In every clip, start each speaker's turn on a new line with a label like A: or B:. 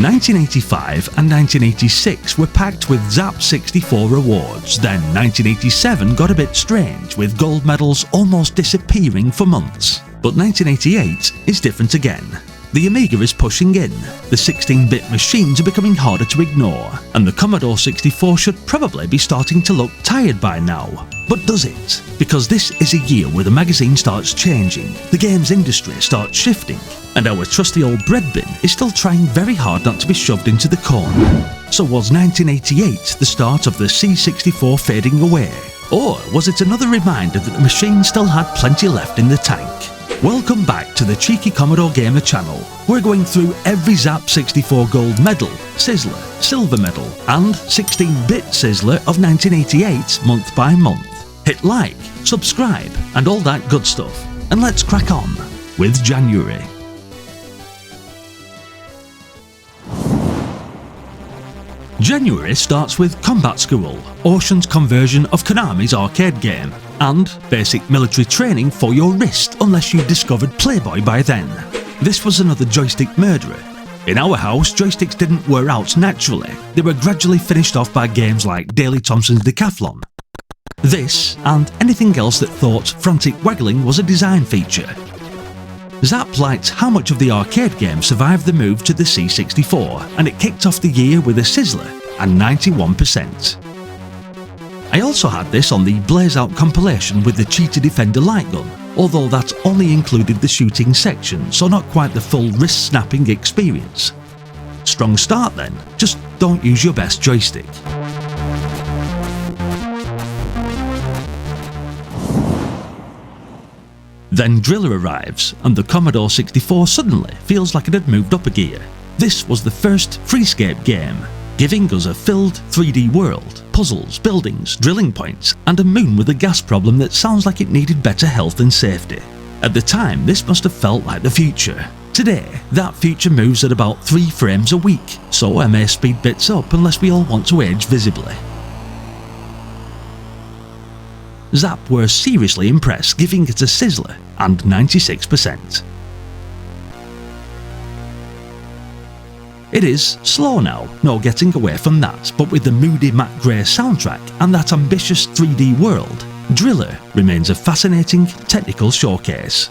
A: 1985 and 1986 were packed with Zzap 64 awards, then 1987 got a bit strange, with gold medals almost disappearing for months. But 1988 is different again. The Amiga is pushing in, the 16-bit machines are becoming harder to ignore, and the Commodore 64 should probably be starting to look tired by now. But does it? Because this is a year where the magazine starts changing, the games industry starts shifting, and our trusty old bread bin is still trying very hard not to be shoved into the corner. So was 1988 the start of the C64 fading away? Or was it another reminder that the machine still had plenty left in the tank? Welcome back to the Cheeky Commodore Gamer channel. We're going through every Zzap 64 gold medal, Sizzler, silver medal, and 16-bit Sizzler of 1988 month by month. Hit like, subscribe, and all that good stuff. And let's crack on with January. January starts with Combat School, Ocean's conversion of Konami's arcade game, and basic military training for your wrist unless you've discovered Playboy by then. This was another joystick murderer. In our house, joysticks didn't wear out naturally, they were gradually finished off by games like Daley Thompson's Decathlon. This, and anything else that thought frantic waggling was a design feature. Zzap liked how much of the arcade game survived the move to the C64, and it kicked off the year with a Sizzler and 91%. I also had this on the Blaze Out compilation with the Cheetah Defender light gun, although that only included the shooting section, so not quite the full wrist snapping experience. Strong start then, just don't use your best joystick. Then Driller arrives, and the Commodore 64 suddenly feels like it had moved up a gear. This was the first Freescape game, giving us a filled 3D world, puzzles, buildings, drilling points, and a moon with a gas problem that sounds like it needed better health and safety. At the time, this must have felt like the future. Today, that future moves at about 3 frames a week, so I may speed bits up unless we all want to age visibly. Zzap were seriously impressed, giving it a Sizzler and 96%. It is slow now, no getting away from that, but with the moody Matt Gray soundtrack and that ambitious 3D world, Driller remains a fascinating technical showcase.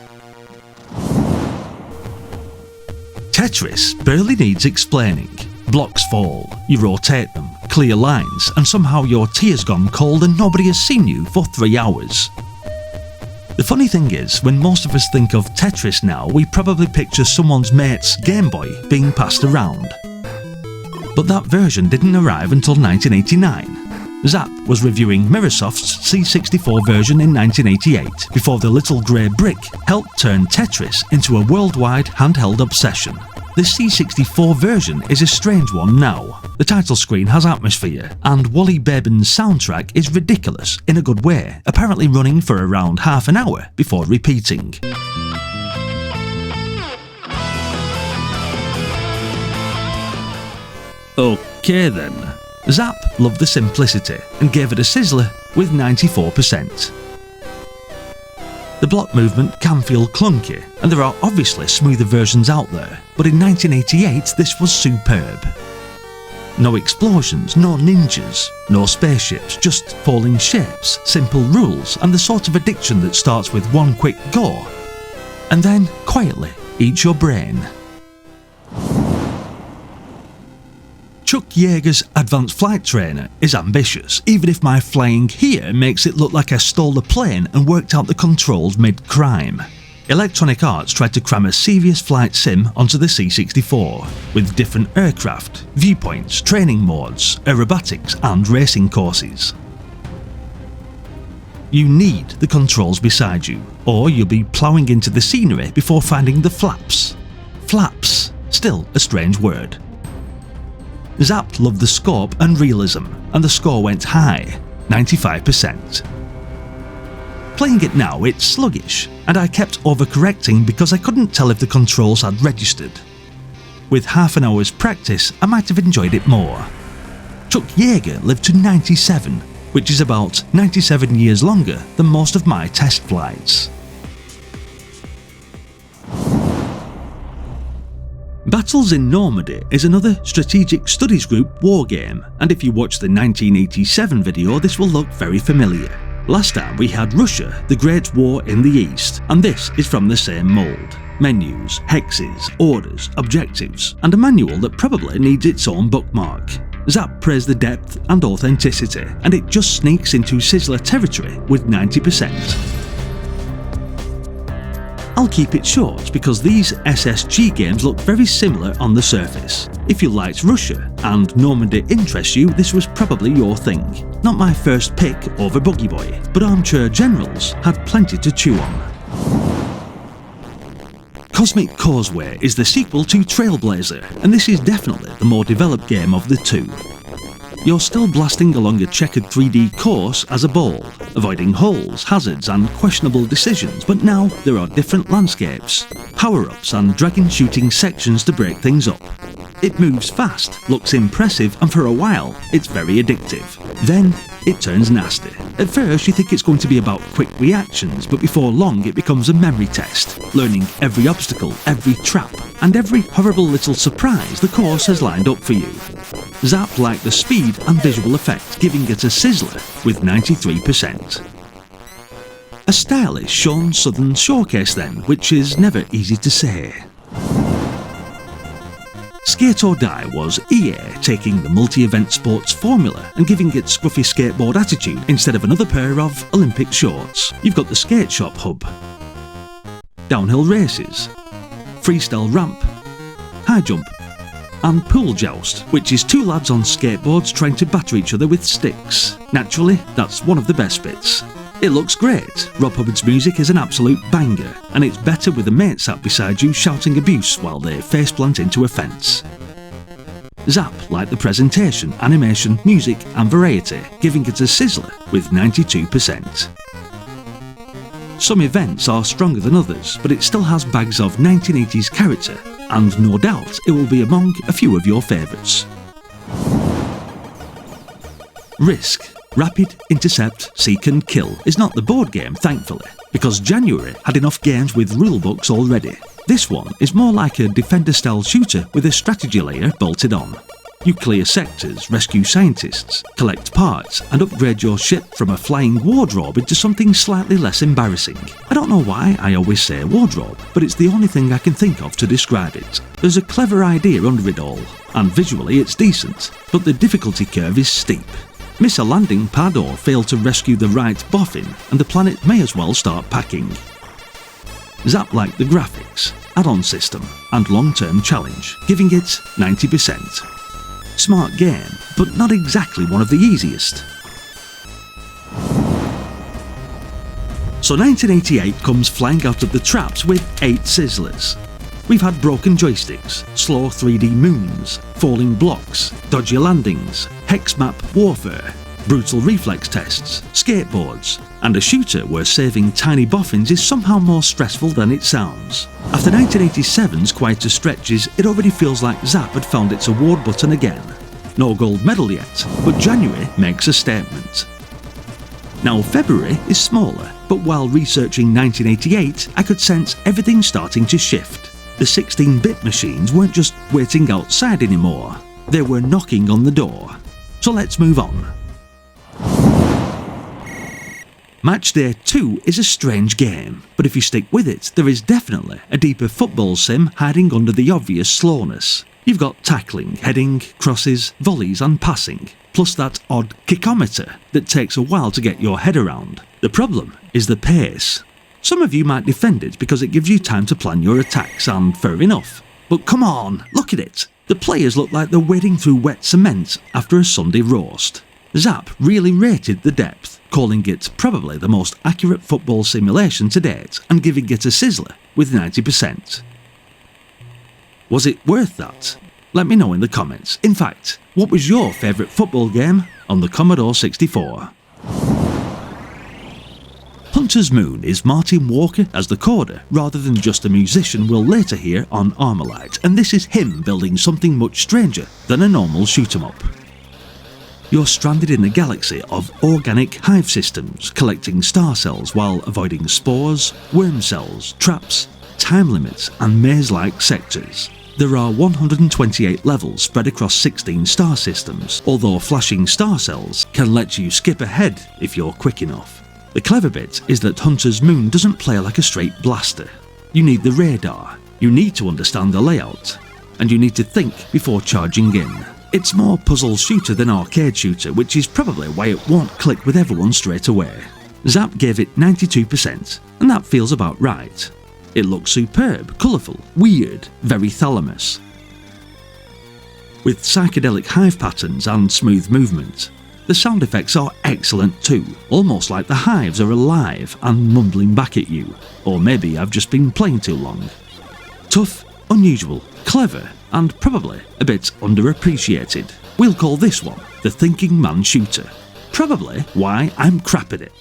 A: Tetris barely needs explaining. Blocks fall, you rotate them, clear lines, and somehow your tea's gone cold and nobody has seen you for 3 hours. The funny thing is, when most of us think of Tetris now, we probably picture someone's mate's Game Boy being passed around. But that version didn't arrive until 1989. Zzap was reviewing Mirrorsoft's C64 version in 1988, before the little grey brick helped turn Tetris into a worldwide handheld obsession. The C64 version is a strange one now. The title screen has atmosphere, and Wally Baben's soundtrack is ridiculous in a good way, apparently running for around half an hour before repeating. Okay then. Zzap loved the simplicity and gave it a Sizzler with 94%. The block movement can feel clunky, and there are obviously smoother versions out there, but in 1988 this was superb. No explosions, no ninjas, no spaceships, just falling shapes, simple rules, and the sort of addiction that starts with one quick go, and then quietly eats your brain. Chuck Yeager's Advanced Flight Trainer is ambitious, even if my flying here makes it look like I stole the plane and worked out the controls mid-crime. Electronic Arts tried to cram a serious flight sim onto the C64, with different aircraft, viewpoints, training modes, aerobatics and racing courses. You need the controls beside you, or you'll be ploughing into the scenery before finding the flaps. Flaps, still a strange word. Zzap loved the scope and realism, and the score went high, 95%. Playing it now, it's sluggish, and I kept overcorrecting because I couldn't tell if the controls had registered. With half an hour's practice, I might have enjoyed it more. Chuck Yeager lived to 97, which is about 97 years longer than most of my test flights. Battles in Normandy is another strategic studies group wargame, and if you watch the 1987 video this will look very familiar. Last time we had Russia, the Great War in the East, and this is from the same mould. Menus, hexes, orders, objectives, and a manual that probably needs its own bookmark. Zzap praised the depth and authenticity, and it just sneaks into Sizzler territory with 90%. I'll keep it short because these SSG games look very similar on the surface. If you liked Russia and Normandy interests you, this was probably your thing. Not my first pick over Buggy Boy, but Armchair Generals had plenty to chew on. Cosmic Causeway is the sequel to Trailblazer, and this is definitely the more developed game of the two. You're still blasting along a checkered 3D course as a ball, avoiding holes, hazards and questionable decisions, but now there are different landscapes, power-ups and dragon-shooting sections to break things up. It moves fast, looks impressive, and for a while it's very addictive. Then it turns nasty. At first you think it's going to be about quick reactions, but before long it becomes a memory test, learning every obstacle, every trap, and every horrible little surprise the course has lined up for you. Zzap liked the speed and visual effects, giving it a Sizzler with 93%. A stylish Sean Southern showcase then, which is never easy to say. Skate or Die was EA taking the multi-event sports formula and giving it scruffy skateboard attitude instead of another pair of Olympic shorts. You've got the skate shop hub, downhill races, freestyle ramp, high jump, and pool joust, which is two lads on skateboards trying to batter each other with sticks. Naturally, that's one of the best bits. It looks great. Rob Hubbard's music is an absolute banger, and it's better with a mate sat beside you shouting abuse while they faceplant into a fence. Zzap liked the presentation, animation, music and variety, giving it a Sizzler with 92%. Some events are stronger than others, but it still has bags of 1980s character, and no doubt it will be among a few of your favourites. Risk. Rapid, Intercept, Seek and Kill is not the board game, thankfully, because January had enough games with rulebooks already. This one is more like a Defender-style shooter with a strategy layer bolted on. You clear sectors, rescue scientists, collect parts, and upgrade your ship from a flying wardrobe into something slightly less embarrassing. I don't know why I always say wardrobe, but it's the only thing I can think of to describe it. There's a clever idea under it all, and visually it's decent, but the difficulty curve is steep. Miss a landing pad or fail to rescue the right boffin, and the planet may as well start packing. Zzap liked the graphics, add-on system, and long-term challenge, giving it 90%. Smart game, but not exactly one of the easiest. So 1988 comes flying out of the traps with 8 Sizzlers. We've had broken joysticks, slow 3D moons, falling blocks, dodgy landings, hex map warfare, brutal reflex tests, skateboards, and a shooter where saving tiny boffins is somehow more stressful than it sounds. After 1987's quieter stretches, it already feels like Zzap had found its award button again. No gold medal yet, but January makes a statement. Now February is smaller, but while researching 1988, I could sense everything starting to shift. The 16-bit machines weren't just waiting outside anymore, they were knocking on the door. So let's move on. Matchday 2 is a strange game, but if you stick with it, there is definitely a deeper football sim hiding under the obvious slowness. You've got tackling, heading, crosses, volleys and passing, plus that odd kickometer that takes a while to get your head around. The problem is the pace. Some of you might defend it because it gives you time to plan your attacks, and fair enough. But come on, look at it. The players look like they're wading through wet cement after a Sunday roast. Zzap really rated the depth, calling it probably the most accurate football simulation to date and giving it a Sizzler with 90%. Was it worth that? Let me know in the comments. In fact, what was your favourite football game on the Commodore 64? Hunter's Moon is Martin Walker as the coder rather than just a musician we'll later hear on Armalyte, and this is him building something much stranger than a normal shoot-'em-up. You're stranded in a galaxy of organic hive systems, collecting star cells while avoiding spores, worm cells, traps, time limits and maze-like sectors. There are 128 levels spread across 16 star systems, although flashing star cells can let you skip ahead if you're quick enough. The clever bit is that Hunter's Moon doesn't play like a straight blaster. You need the radar, you need to understand the layout, and you need to think before charging in. It's more puzzle shooter than arcade shooter, which is probably why it won't click with everyone straight away. Zzap gave it 92%, and that feels about right. It looks superb, colourful, weird, very Thalamus. With psychedelic hive patterns and smooth movement. The sound effects are excellent too, almost like the hives are alive and mumbling back at you. Or maybe I've just been playing too long. Tough, unusual, clever, and probably a bit underappreciated. We'll call this one the Thinking Man Shooter. Probably why I'm crap at it.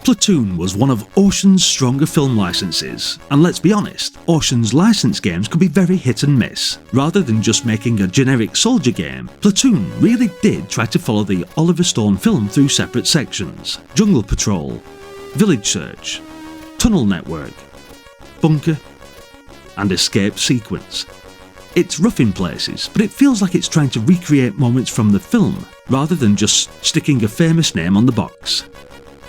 A: Platoon was one of Ocean's stronger film licenses, and let's be honest, Ocean's licensed games could be very hit and miss. Rather than just making a generic soldier game, Platoon really did try to follow the Oliver Stone film through separate sections: Jungle Patrol, Village Search, Tunnel Network, Bunker, and Escape Sequence. It's rough in places, but it feels like it's trying to recreate moments from the film, rather than just sticking a famous name on the box.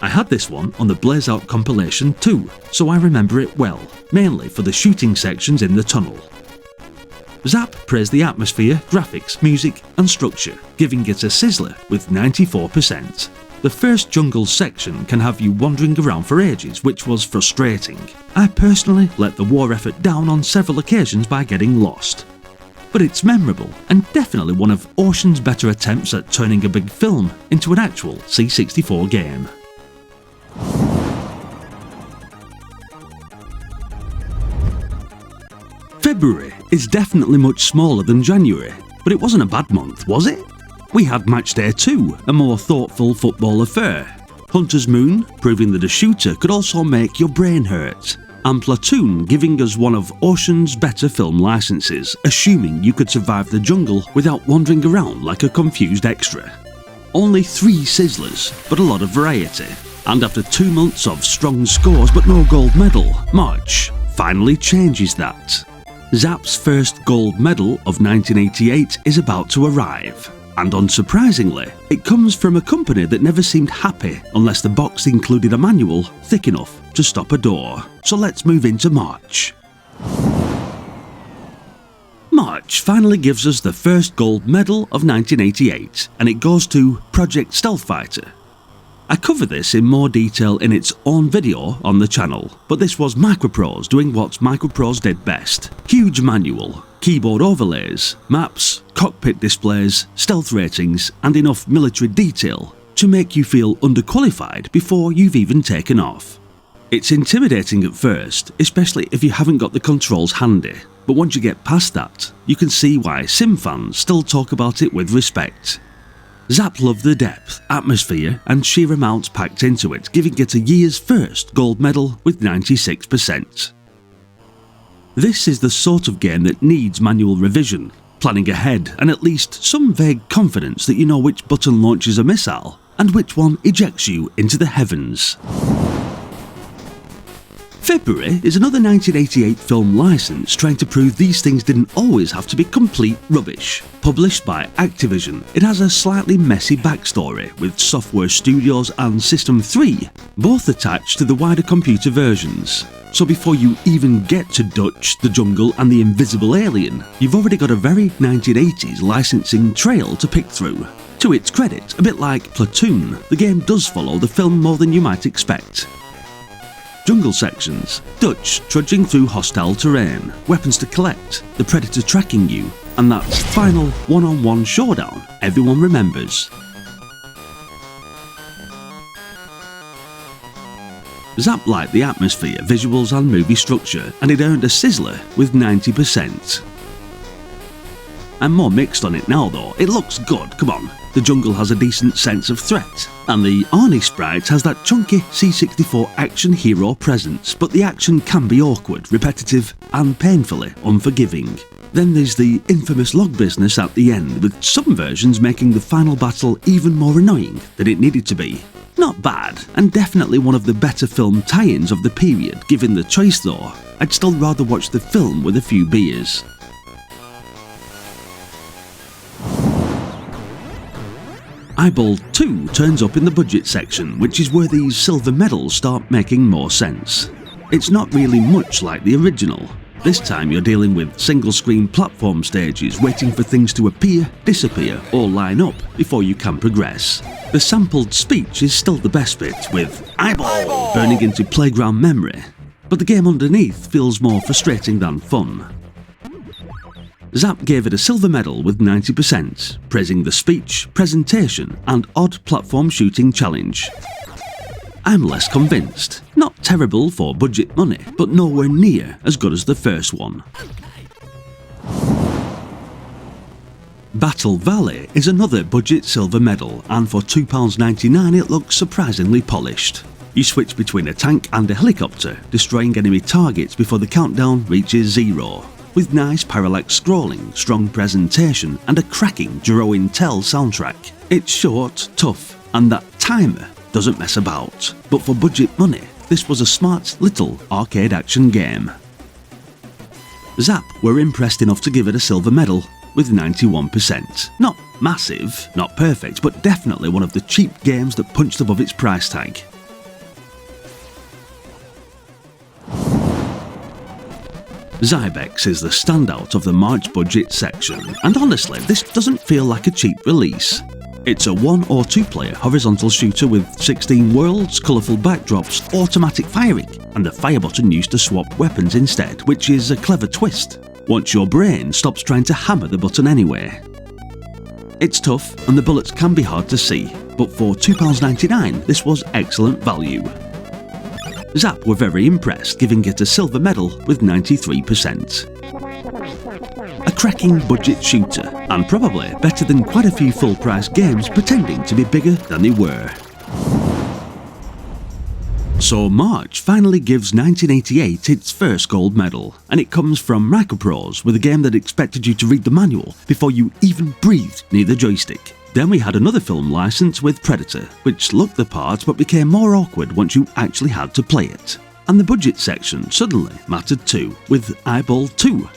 A: I had this one on the Blaze Out compilation too, so I remember it well, mainly for the shooting sections in the tunnel. Zzap praised the atmosphere, graphics, music and structure, giving it a Sizzler with 94%. The first jungle section can have you wandering around for ages, which was frustrating. I personally let the war effort down on several occasions by getting lost. But it's memorable, and definitely one of Ocean's better attempts at turning a big film into an actual C64 game. February is definitely much smaller than January, but it wasn't a bad month, was it? We had Match Day 2, a more thoughtful football affair. Hunter's Moon, proving that a shooter could also make your brain hurt. And Platoon giving us one of Ocean's better film licenses, assuming you could survive the jungle without wandering around like a confused extra. Only 3 Sizzlers, but a lot of variety. And after 2 months of strong scores but no gold medal, March finally changes that. Zzap's first gold medal of 1988 is about to arrive. And unsurprisingly, it comes from a company that never seemed happy unless the box included a manual thick enough to stop a door. So let's move into March. March finally gives us the first gold medal of 1988, and it goes to Project Stealth Fighter. I cover this in more detail in its own video on the channel, but this was Microprose doing what Microprose did best. Huge manual, keyboard overlays, maps, cockpit displays, stealth ratings, and enough military detail to make you feel underqualified before you've even taken off. It's intimidating at first, especially if you haven't got the controls handy, but once you get past that, you can see why sim fans still talk about it with respect. Zzap loved the depth, atmosphere and sheer amounts packed into it, giving it a year's first gold medal with 96%. This is the sort of game that needs manual revision, planning ahead and at least some vague confidence that you know which button launches a missile and which one ejects you into the heavens. February is another 1988 film license trying to prove these things didn't always have to be complete rubbish. Published by Activision, it has a slightly messy backstory with Software Studios and System 3, both attached to the wider computer versions. So before you even get to Dutch, the Jungle and the Invisible Alien, you've already got a very 1980s licensing trail to pick through. To its credit, a bit like Platoon, the game does follow the film more than you might expect. Jungle sections, Dutch trudging through hostile terrain, weapons to collect, the predator tracking you, and that final one-on-one showdown everyone remembers. Zzap liked the atmosphere, visuals and movie structure, and it earned a Sizzler with 90%. I'm more mixed on it now though, it looks good, come on. The jungle has a decent sense of threat, and the Arnie sprite has that chunky C64 action hero presence, but the action can be awkward, repetitive, and painfully unforgiving. Then there's the infamous log business at the end, with some versions making the final battle even more annoying than it needed to be. Not bad, and definitely one of the better film tie-ins of the period. Given the choice though, I'd still rather watch the film with a few beers. Eyeball 2 turns up in the budget section, which is where these silver medals start making more sense. It's not really much like the original. This time you're dealing with single-screen platform stages, waiting for things to appear, disappear, or line up before you can progress. The sampled speech is still the best bit, with eyeball burning into playground memory, but the game underneath feels more frustrating than fun. Zzap gave it a silver medal with 90%, praising the speech, presentation, and odd platform shooting challenge. I'm less convinced. Not terrible for budget money, but nowhere near as good as the first one. Battle Valley is another budget silver medal, and for £2.99 it looks surprisingly polished. You switch between a tank and a helicopter, destroying enemy targets before the countdown reaches 0. With nice parallax scrolling, strong presentation, and a cracking Duro Intel soundtrack. It's short, tough, and that timer doesn't mess about. But for budget money, this was a smart little arcade action game. Zzap were impressed enough to give it a silver medal with 91%. Not massive, not perfect, but definitely one of the cheap games that punched above its price tag. Zybex is the standout of the March budget section, and honestly, this doesn't feel like a cheap release. It's a 1 or 2 player horizontal shooter with 16 worlds, colourful backdrops, automatic firing, and the fire button used to swap weapons instead, which is a clever twist, once your brain stops trying to hammer the button anyway. It's tough, and the bullets can be hard to see, but for £2.99 this was excellent value. Zzap were very impressed, giving it a silver medal with 93%. A cracking budget shooter, and probably better than quite a few full-price games pretending to be bigger than they were. So March finally gives 1988 its first gold medal, and it comes from Microprose with a game that expected you to read the manual before you even breathed near the joystick. Then we had another film license with Predator, which looked the part but became more awkward once you actually had to play it. And the budget section suddenly mattered too, with Eyeball 2,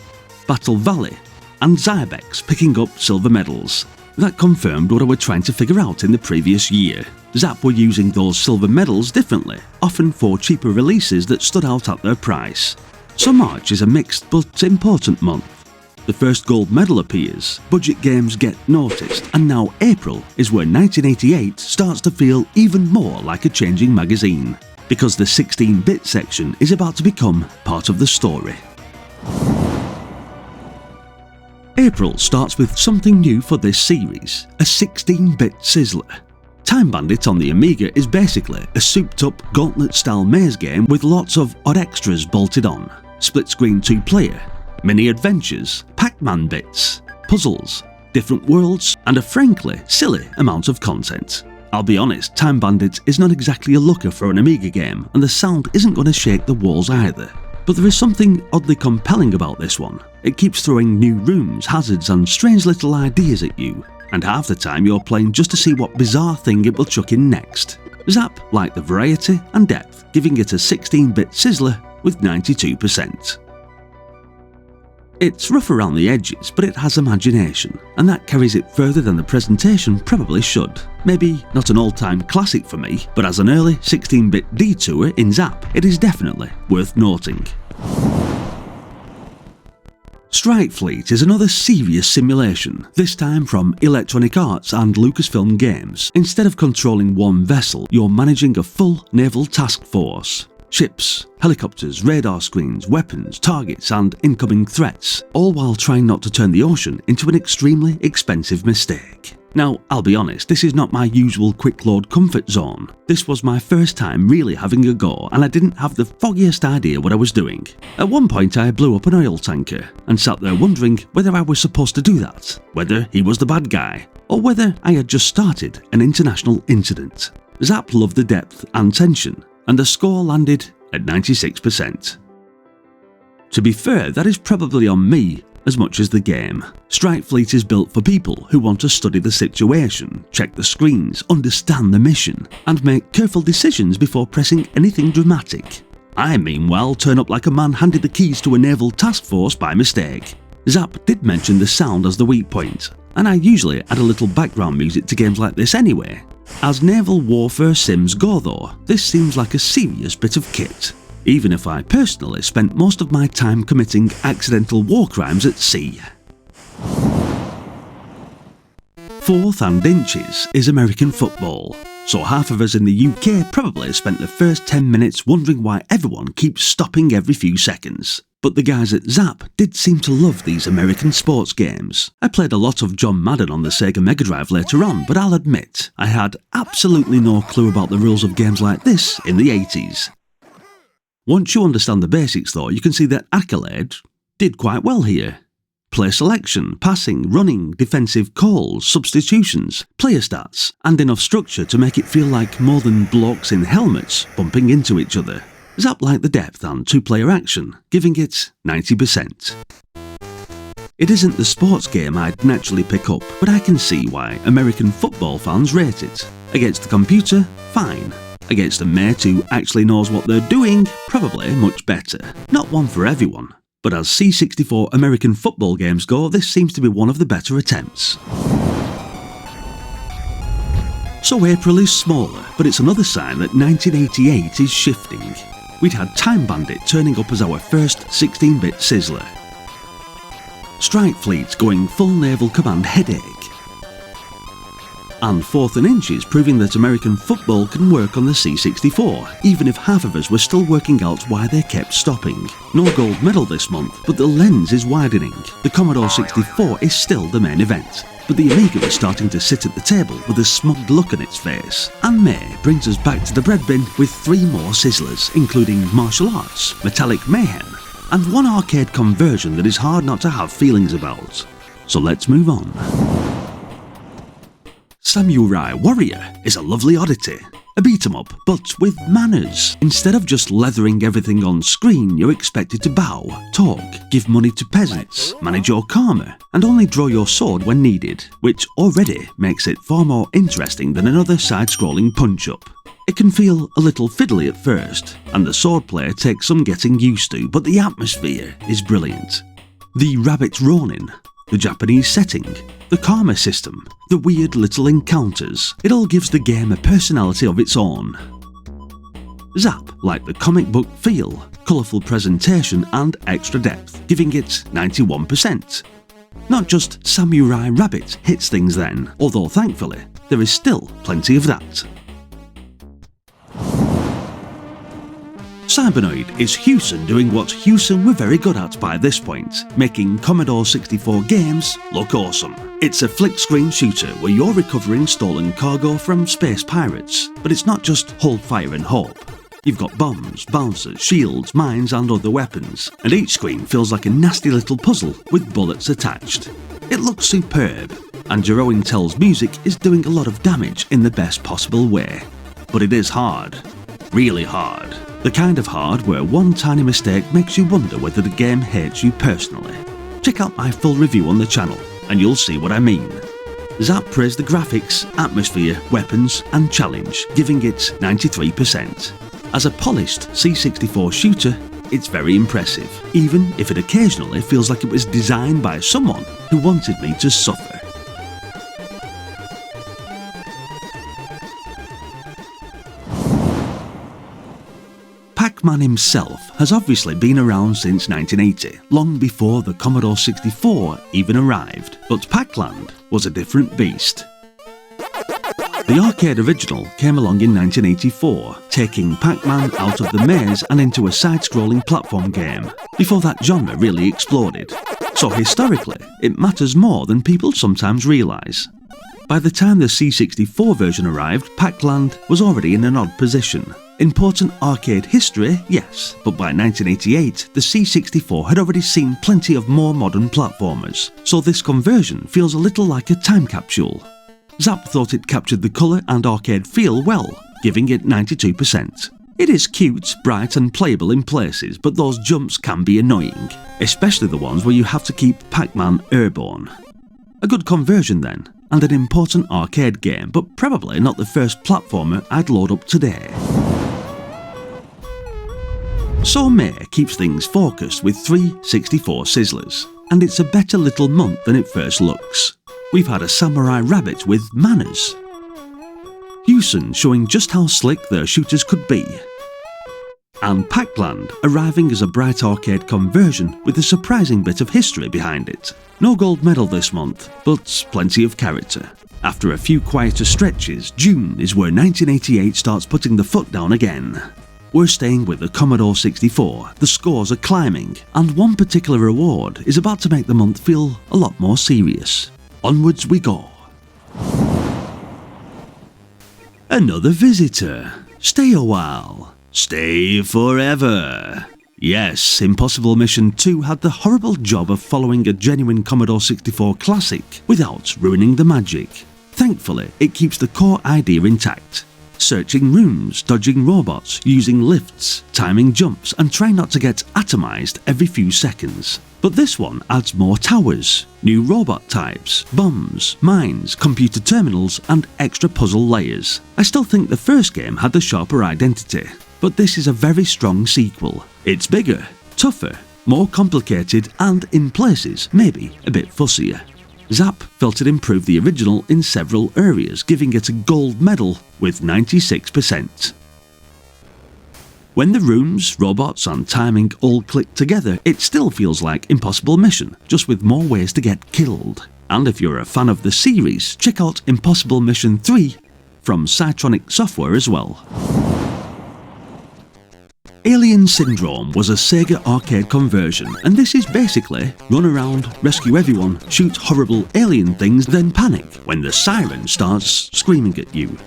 A: Battle Valley, and Zybex picking up silver medals. That confirmed what I were trying to figure out in the previous year. Zzap were using those silver medals differently, often for cheaper releases that stood out at their price. So March is a mixed but important month. The first gold medal appears, budget games get noticed, and now April is where 1988 starts to feel even more like a changing magazine, because the 16-bit section is about to become part of the story. April starts with something new for this series, a 16-bit Sizzler. Time Bandit on the Amiga is basically a souped-up gauntlet-style maze game with lots of odd extras bolted on, split-screen 2-player, mini-adventures, Pac-Man bits, puzzles, different worlds, and a frankly silly amount of content. I'll be honest, Time Bandit is not exactly a looker for an Amiga game, and the sound isn't going to shake the walls either. But there is something oddly compelling about this one. It keeps throwing new rooms, hazards, and strange little ideas at you, and half the time you're playing just to see what bizarre thing it will chuck in next. Zzap liked the variety and depth, giving it a 16-bit Sizzler with 92%. It's rough around the edges, but it has imagination, and that carries it further than the presentation probably should. Maybe not an all-time classic for me, but as an early 16-bit detour in Zzap, it is definitely worth noting. Strike Fleet is another serious simulation, this time from Electronic Arts and Lucasfilm Games. Instead of controlling one vessel, you're managing a full naval task force. Ships, helicopters, radar screens, weapons, targets, and incoming threats, all while trying not to turn the ocean into an extremely expensive mistake. Now, I'll be honest, this is not my usual quick load comfort zone. This was my first time really having a go, and I didn't have the foggiest idea what I was doing. At one point I blew up an oil tanker, and sat there wondering whether I was supposed to do that, whether he was the bad guy, or whether I had just started an international incident. Zzap loved the depth and tension, and the score landed at 96%. To be fair, that is probably on me as much as the game. Strike Fleet is built for people who want to study the situation, check the screens, understand the mission, and make careful decisions before pressing anything dramatic. I meanwhile turn up like a man handed the keys to a naval task force by mistake. Zzap did mention the sound as the weak point, and I usually add a little background music to games like this anyway. As naval warfare sims go though, this seems like a serious bit of kit, even if I personally spent most of my time committing accidental war crimes at sea. Fourth and inches is American football, so half of us in the UK probably spent the first 10 minutes wondering why everyone keeps stopping every few seconds. But the guys at Zzap did seem to love these American sports games. I played a lot of John Madden on the Sega Mega Drive later on, but I'll admit, I had absolutely no clue about the rules of games like this in the 80s. Once you understand the basics though, you can see that Accolade did quite well here. Play selection, passing, running, defensive calls, substitutions, player stats, and enough structure to make it feel like more than blokes in helmets bumping into each other. Zzap liked the depth and two-player action, giving it 90%. It isn't the sports game I'd naturally pick up, but I can see why American football fans rate it. Against the computer, fine. Against a mate who actually knows what they're doing, probably much better. Not one for everyone, but as C64 American football games go, this seems to be one of the better attempts. So April is smaller, but it's another sign that 1988 is shifting. We'd had Time Bandit turning up as our first 16-bit Sizzler. Strike Fleet going full naval command headache. And Fourth and Inches proving that American football can work on the C64, even if half of us were still working out why they kept stopping. No gold medal this month, but the lens is widening. The Commodore 64 is still the main event, but the Amiga is starting to sit at the table with a smug look on its face. And May brings us back to the bread bin with 3 more Sizzlers, including martial arts, metallic mayhem, and one arcade conversion that is hard not to have feelings about. So let's move on. Samurai Warrior is a lovely oddity. A beat-em-up, but with manners. Instead of just leathering everything on screen, you're expected to bow, talk, give money to peasants, manage your karma, and only draw your sword when needed, which already makes it far more interesting than another side-scrolling punch-up. It can feel a little fiddly at first, and the swordplay takes some getting used to, but the atmosphere is brilliant. The Rabbit Ronin, the Japanese setting, the karma system, the weird little encounters, it all gives the game a personality of its own. Zzap liked the comic book feel, colourful presentation and extra depth, giving it 91%. Not just Samurai Rabbit hits things then, although thankfully there is still plenty of that. Cybernoid is Hewson doing what Hewson were very good at by this point, making Commodore 64 games look awesome. It's a flick-screen shooter where you're recovering stolen cargo from space pirates, but it's not just hold fire and hope. You've got bombs, bouncers, shields, mines and other weapons, and each screen feels like a nasty little puzzle with bullets attached. It looks superb, and Jero Intel's music is doing a lot of damage in the best possible way. But it is hard. Really hard. The kind of hard where one tiny mistake makes you wonder whether the game hates you personally. Check out my full review on the channel and you'll see what I mean. Zzap praised the graphics, atmosphere, weapons and challenge, giving it 93%. As a polished C64 shooter, it's very impressive, even if it occasionally feels like it was designed by someone who wanted me to suffer. Pac-Man himself has obviously been around since 1980, long before the Commodore 64 even arrived, but Pac-Land was a different beast. The arcade original came along in 1984, taking Pac-Man out of the maze and into a side-scrolling platform game, before that genre really exploded. So historically, it matters more than people sometimes realise. By the time the C64 version arrived, Pac-Land was already in an odd position. Important arcade history, yes, but by 1988 the C64 had already seen plenty of more modern platformers, so this conversion feels a little like a time capsule. Zzap thought it captured the colour and arcade feel well, giving it 92%. It is cute, bright and playable in places, but those jumps can be annoying, especially the ones where you have to keep Pac-Man airborne. A good conversion then, and an important arcade game, but probably not the first platformer I'd load up today. So May keeps things focused with 3 64 Sizzlers, and it's a better little month than it first looks. We've had a samurai rabbit with manners, Houston showing just how slick their shooters could be, and Pac-Land arriving as a bright arcade conversion with a surprising bit of history behind it. No gold medal this month, but plenty of character. After a few quieter stretches, June is where 1988 starts putting the foot down again. We're staying with the Commodore 64, the scores are climbing, and one particular award is about to make the month feel a lot more serious. Onwards we go. Another visitor. Stay a while. Stay forever. Yes, Impossible Mission 2 had the horrible job of following a genuine Commodore 64 classic without ruining the magic. Thankfully, it keeps the core idea intact. Searching rooms, dodging robots, using lifts, timing jumps, and trying not to get atomized every few seconds. But this one adds more towers, new robot types, bombs, mines, computer terminals, and extra puzzle layers. I still think the first game had the sharper identity, but this is a very strong sequel. It's bigger, tougher, more complicated, and in places, maybe a bit fussier. Zzap felt it improved the original in several areas, giving it a gold medal with 96%. When the rooms, robots and timing all click together, it still feels like Impossible Mission, just with more ways to get killed. And if you're a fan of the series, check out Impossible Mission 3 from Cytronic Software as well. Alien Syndrome was a Sega arcade conversion, and this is basically run around, rescue everyone, shoot horrible alien things, then panic when the siren starts screaming at you.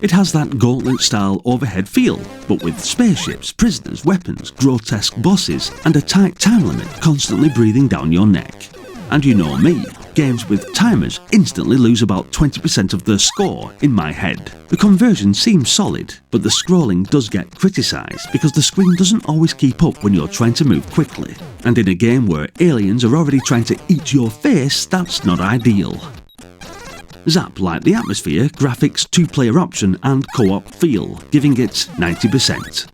A: It has that gauntlet-style overhead feel, but with spaceships, prisoners, weapons, grotesque bosses, and a tight time limit constantly breathing down your neck. And you know me, games with timers instantly lose about 20% of their score in my head. The conversion seems solid, but the scrolling does get criticised because the screen doesn't always keep up when you're trying to move quickly. And in a game where aliens are already trying to eat your face, that's not ideal. Zzap liked the atmosphere, graphics, 2-player option and co-op feel, giving it 90%.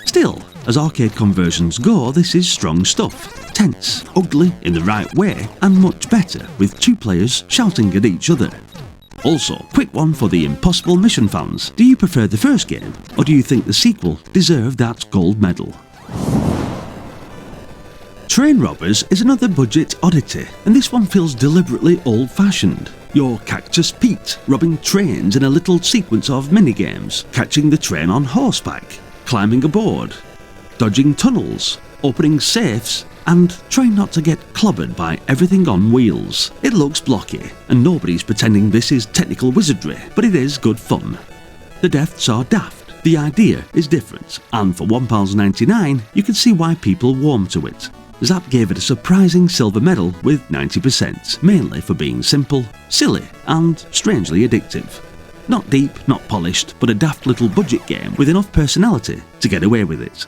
A: Still, as arcade conversions go, this is strong stuff. Tense, ugly in the right way, and much better with 2 players shouting at each other. Also, quick one for the Impossible Mission fans. Do you prefer the first game, or do you think the sequel deserved that gold medal? Train Robbers is another budget oddity, and this one feels deliberately old-fashioned. You're Cactus Pete, robbing trains in a little sequence of minigames, catching the train on horseback, climbing aboard, dodging tunnels, opening safes, and trying not to get clobbered by everything on wheels. It looks blocky, and nobody's pretending this is technical wizardry, but it is good fun. The deaths are daft, the idea is different, and for £1.99 you can see why people warm to it. Zzap gave it a surprising silver medal with 90%, mainly for being simple, silly, and strangely addictive. Not deep, not polished, but a daft little budget game with enough personality to get away with it.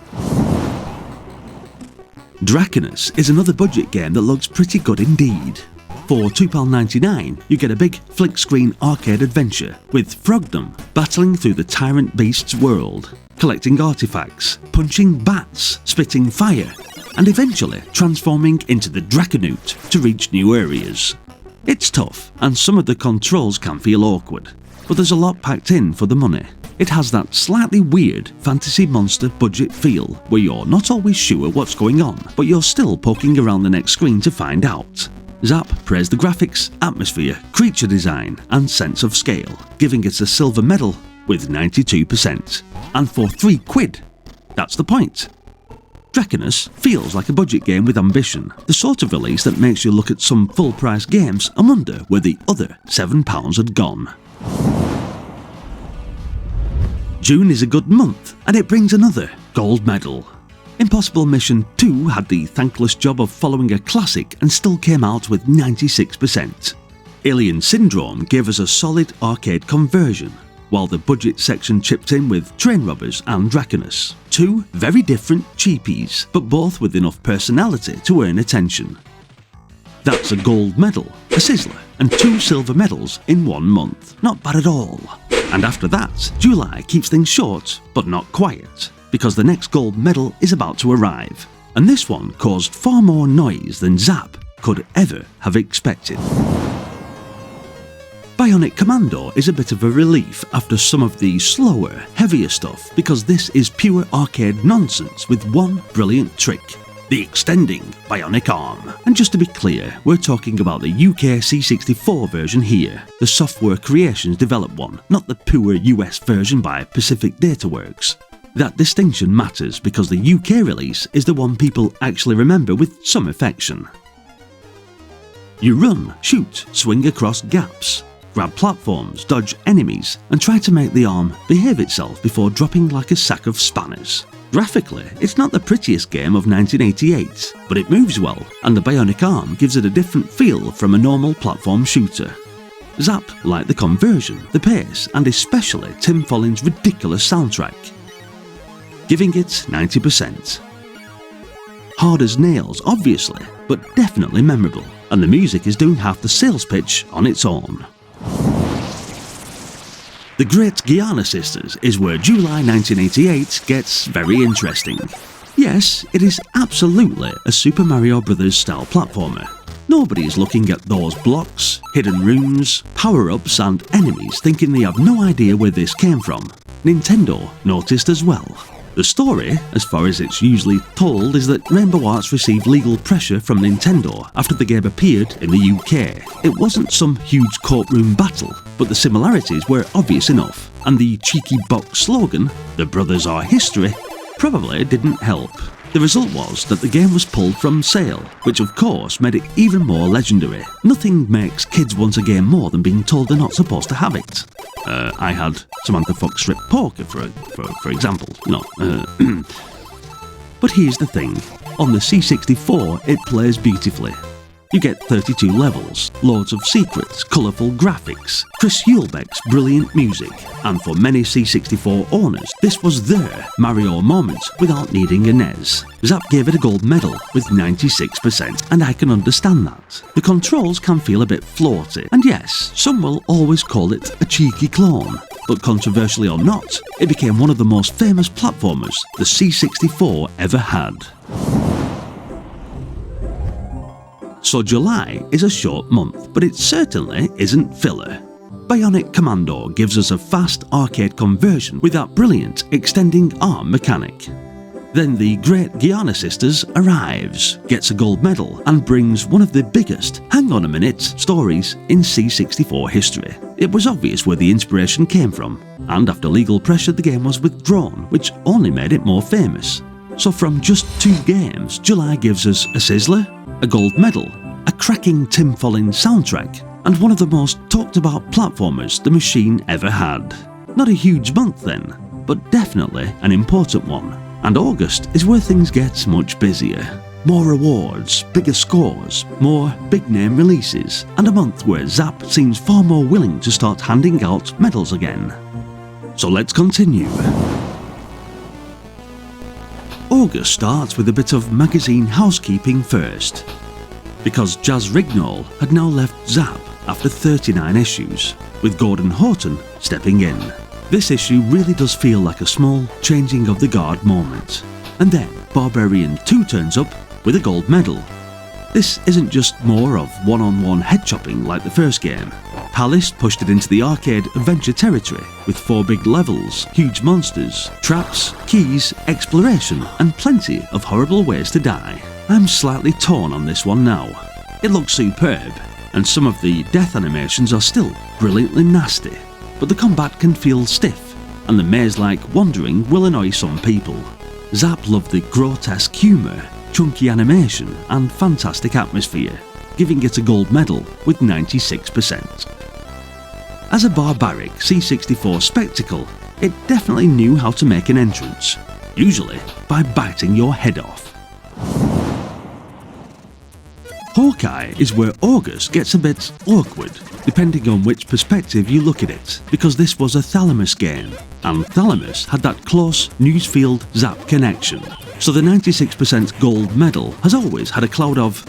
A: Draconus is another budget game that looks pretty good indeed. For £2.99 you get a big flick-screen arcade adventure with Frogdom battling through the tyrant beast's world, collecting artifacts, punching bats, spitting fire, and eventually transforming into the Draconoot to reach new areas. It's tough, and some of the controls can feel awkward, but there's a lot packed in for the money. It has that slightly weird fantasy monster budget feel, where you're not always sure what's going on, but you're still poking around the next screen to find out. Zzap praised the graphics, atmosphere, creature design, and sense of scale, giving it a silver medal with 92%. And for £3, that's the point. Draconus feels like a budget game with ambition, the sort of release that makes you look at some full-price games and wonder where the other £7 had gone. June is a good month, and it brings another gold medal. Impossible Mission 2 had the thankless job of following a classic and still came out with 96%. Alien Syndrome gave us a solid arcade conversion, while the budget section chipped in with Train Robbers and Draconus. Two very different cheapies, but both with enough personality to earn attention. That's a gold medal, a Sizzler, and 2 silver medals in 1 month. Not bad at all. And after that, July keeps things short, but not quiet, because the next gold medal is about to arrive. And this one caused far more noise than Zzap could ever have expected. Bionic Commando is a bit of a relief after some of the slower, heavier stuff, because this is pure arcade nonsense with one brilliant trick: the extending bionic arm. And just to be clear, we're talking about the UK C64 version here, the Software Creations developed one, not the poor US version by Pacific Dataworks. That distinction matters because the UK release is the one people actually remember with some affection. You run, shoot, swing across gaps, grab platforms, dodge enemies, and try to make the arm behave itself before dropping like a sack of spanners. Graphically, it's not the prettiest game of 1988, but it moves well, and the bionic arm gives it a different feel from a normal platform shooter. Zzap liked the conversion, the pace, and especially Tim Follin's ridiculous soundtrack, giving it 90%. Hard as nails, obviously, but definitely memorable, and the music is doing half the sales pitch on its own. The Great Giana Sisters is where July 1988 gets very interesting. Yes, it is absolutely a Super Mario Bros. Style platformer. Nobody is looking at those blocks, hidden rooms, power-ups and enemies thinking they have no idea where this came from. Nintendo noticed as well. The story, as far as it's usually told, is that Rainbow Arts received legal pressure from Nintendo after the game appeared in the UK. It wasn't some huge courtroom battle, but the similarities were obvious enough, and the cheeky box slogan, "The Brothers Are History," probably didn't help. The result was that the game was pulled from sale, which of course made it even more legendary. Nothing makes kids want a game more than being told they're not supposed to have it. I had Samantha Fox strip poker, for example, But here's the thing, on the C64 it plays beautifully. You get 32 levels, loads of secrets, colourful graphics, Chris Hulbeck's brilliant music, and for many C64 owners, this was their Mario moment without needing a NES. Zzap gave it a gold medal with 96%, and I can understand that. The controls can feel a bit floaty, and yes, some will always call it a cheeky clone, but controversially or not, it became one of the most famous platformers the C64 ever had. So July is a short month, but it certainly isn't filler. Bionic Commando gives us a fast arcade conversion with that brilliant extending arm mechanic. Then the Great Giana Sisters arrives, gets a gold medal, and brings one of the biggest, hang on a minute, stories in C64 history. It was obvious where the inspiration came from, and after legal pressure the game was withdrawn, which only made it more famous. So from just 2 games, July gives us a Sizzler, a gold medal, a cracking Tim Follin soundtrack, and one of the most talked about platformers the machine ever had. Not a huge month then, but definitely an important one. And August is where things get much busier. More rewards, bigger scores, more big name releases, and a month where Zzap seems far more willing to start handing out medals again. So let's continue. August starts with a bit of magazine housekeeping first, because Jaz Rignall had now left Zzap after 39 issues, with Gordon Houghton stepping in. This issue really does feel like a small changing of the guard moment. And then Barbarian 2 turns up with a gold medal. This isn't just more of one-on-one head chopping like the first game. Palace pushed it into the arcade adventure territory with 4 big levels, huge monsters, traps, keys, exploration, and plenty of horrible ways to die. I'm slightly torn on this one now. It looks superb, and some of the death animations are still brilliantly nasty, but the combat can feel stiff, and the maze-like wandering will annoy some people. Zzap loved the grotesque humour, chunky animation, and fantastic atmosphere, giving it a gold medal with 96%. As a barbaric C64 spectacle, it definitely knew how to make an entrance, usually by biting your head off. Hawkeye is where August gets a bit awkward, depending on which perspective you look at it, because this was a Thalamus game, and Thalamus had that close Newsfield Zzap connection. So the 96% gold medal has always had a cloud of,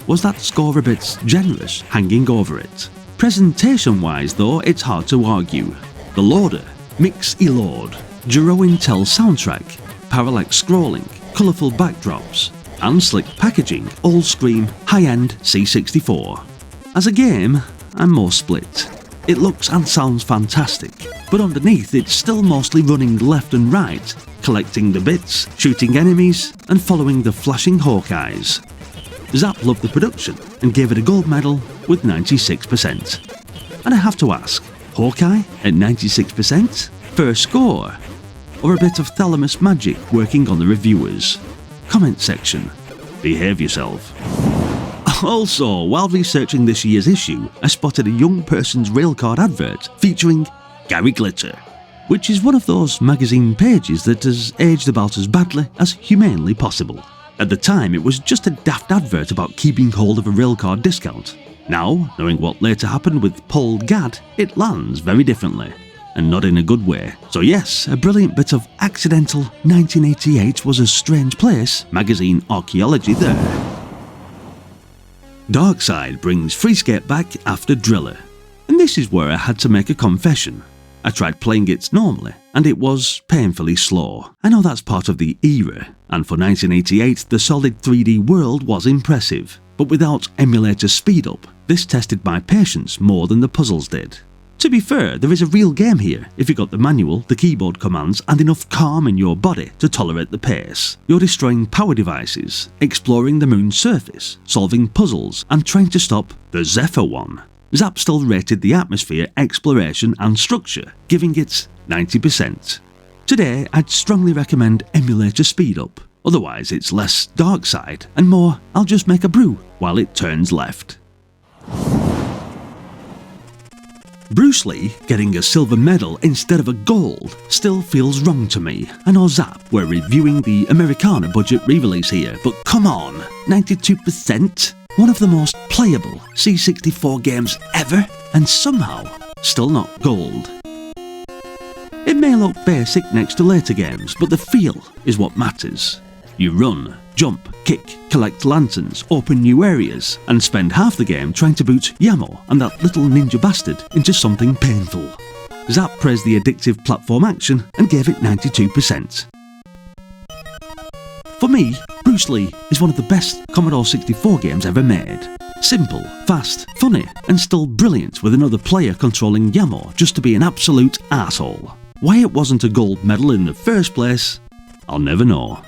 A: was that score a bit generous, hanging over it. Presentation-wise though, it's hard to argue. The loader, Mix-E-Load, Duro Intel soundtrack, parallax scrolling, colourful backdrops, and slick packaging all scream high-end C64. As a game, I'm more split. It looks and sounds fantastic, but underneath it's still mostly running left and right, collecting the bits, shooting enemies, and following the flashing Hawkeyes. Zzap loved the production and gave it a gold medal with 96%. And I have to ask, Hawkeye at 96%? First score? Or a bit of Thalamus magic working on the reviewers? Comment section. Behave yourself. Also, while researching this year's issue, I spotted a young person's railcard advert featuring Gary Glitter, which is one of those magazine pages that has aged about as badly as humanly possible. At the time, it was just a daft advert about keeping hold of a railcard discount. Now, knowing what later happened with Paul Gadd, it lands very differently, and not in a good way. So yes, a brilliant bit of accidental 1988 was a strange place magazine archaeology there. Darkside brings Freescape back after Driller, and this is where I had to make a confession. I tried playing it normally, and it was painfully slow. I know that's part of the era, and for 1988 the solid 3D world was impressive, but without emulator speed up, this tested my patience more than the puzzles did. To be fair, there is a real game here if you got the manual, the keyboard commands, and enough calm in your body to tolerate the pace. You're destroying power devices, exploring the moon's surface, solving puzzles, and trying to stop the Zephyr one. Zzap still rated the atmosphere, exploration, and structure, giving it 90%. Today, I'd strongly recommend emulator speed up, otherwise it's less dark side and more I'll just make a brew while it turns left. Bruce Lee getting a silver medal instead of a gold still feels wrong to me. I know Zzap were reviewing the Americana budget re-release here, but come on, 92%? One of the most playable C64 games ever, and somehow still not gold. It may look basic next to later games, but the feel is what matters. You run, jump, kick, collect lanterns, open new areas, and spend half the game trying to boot Yamo and that little ninja bastard into something painful. Zzap praised the addictive platform action and gave it 92%. For me, Bruce Lee is one of the best Commodore 64 games ever made. Simple, fast, funny, and still brilliant with another player controlling Yamo just to be an absolute arsehole. Why it wasn't a gold medal in the first place, I'll never know.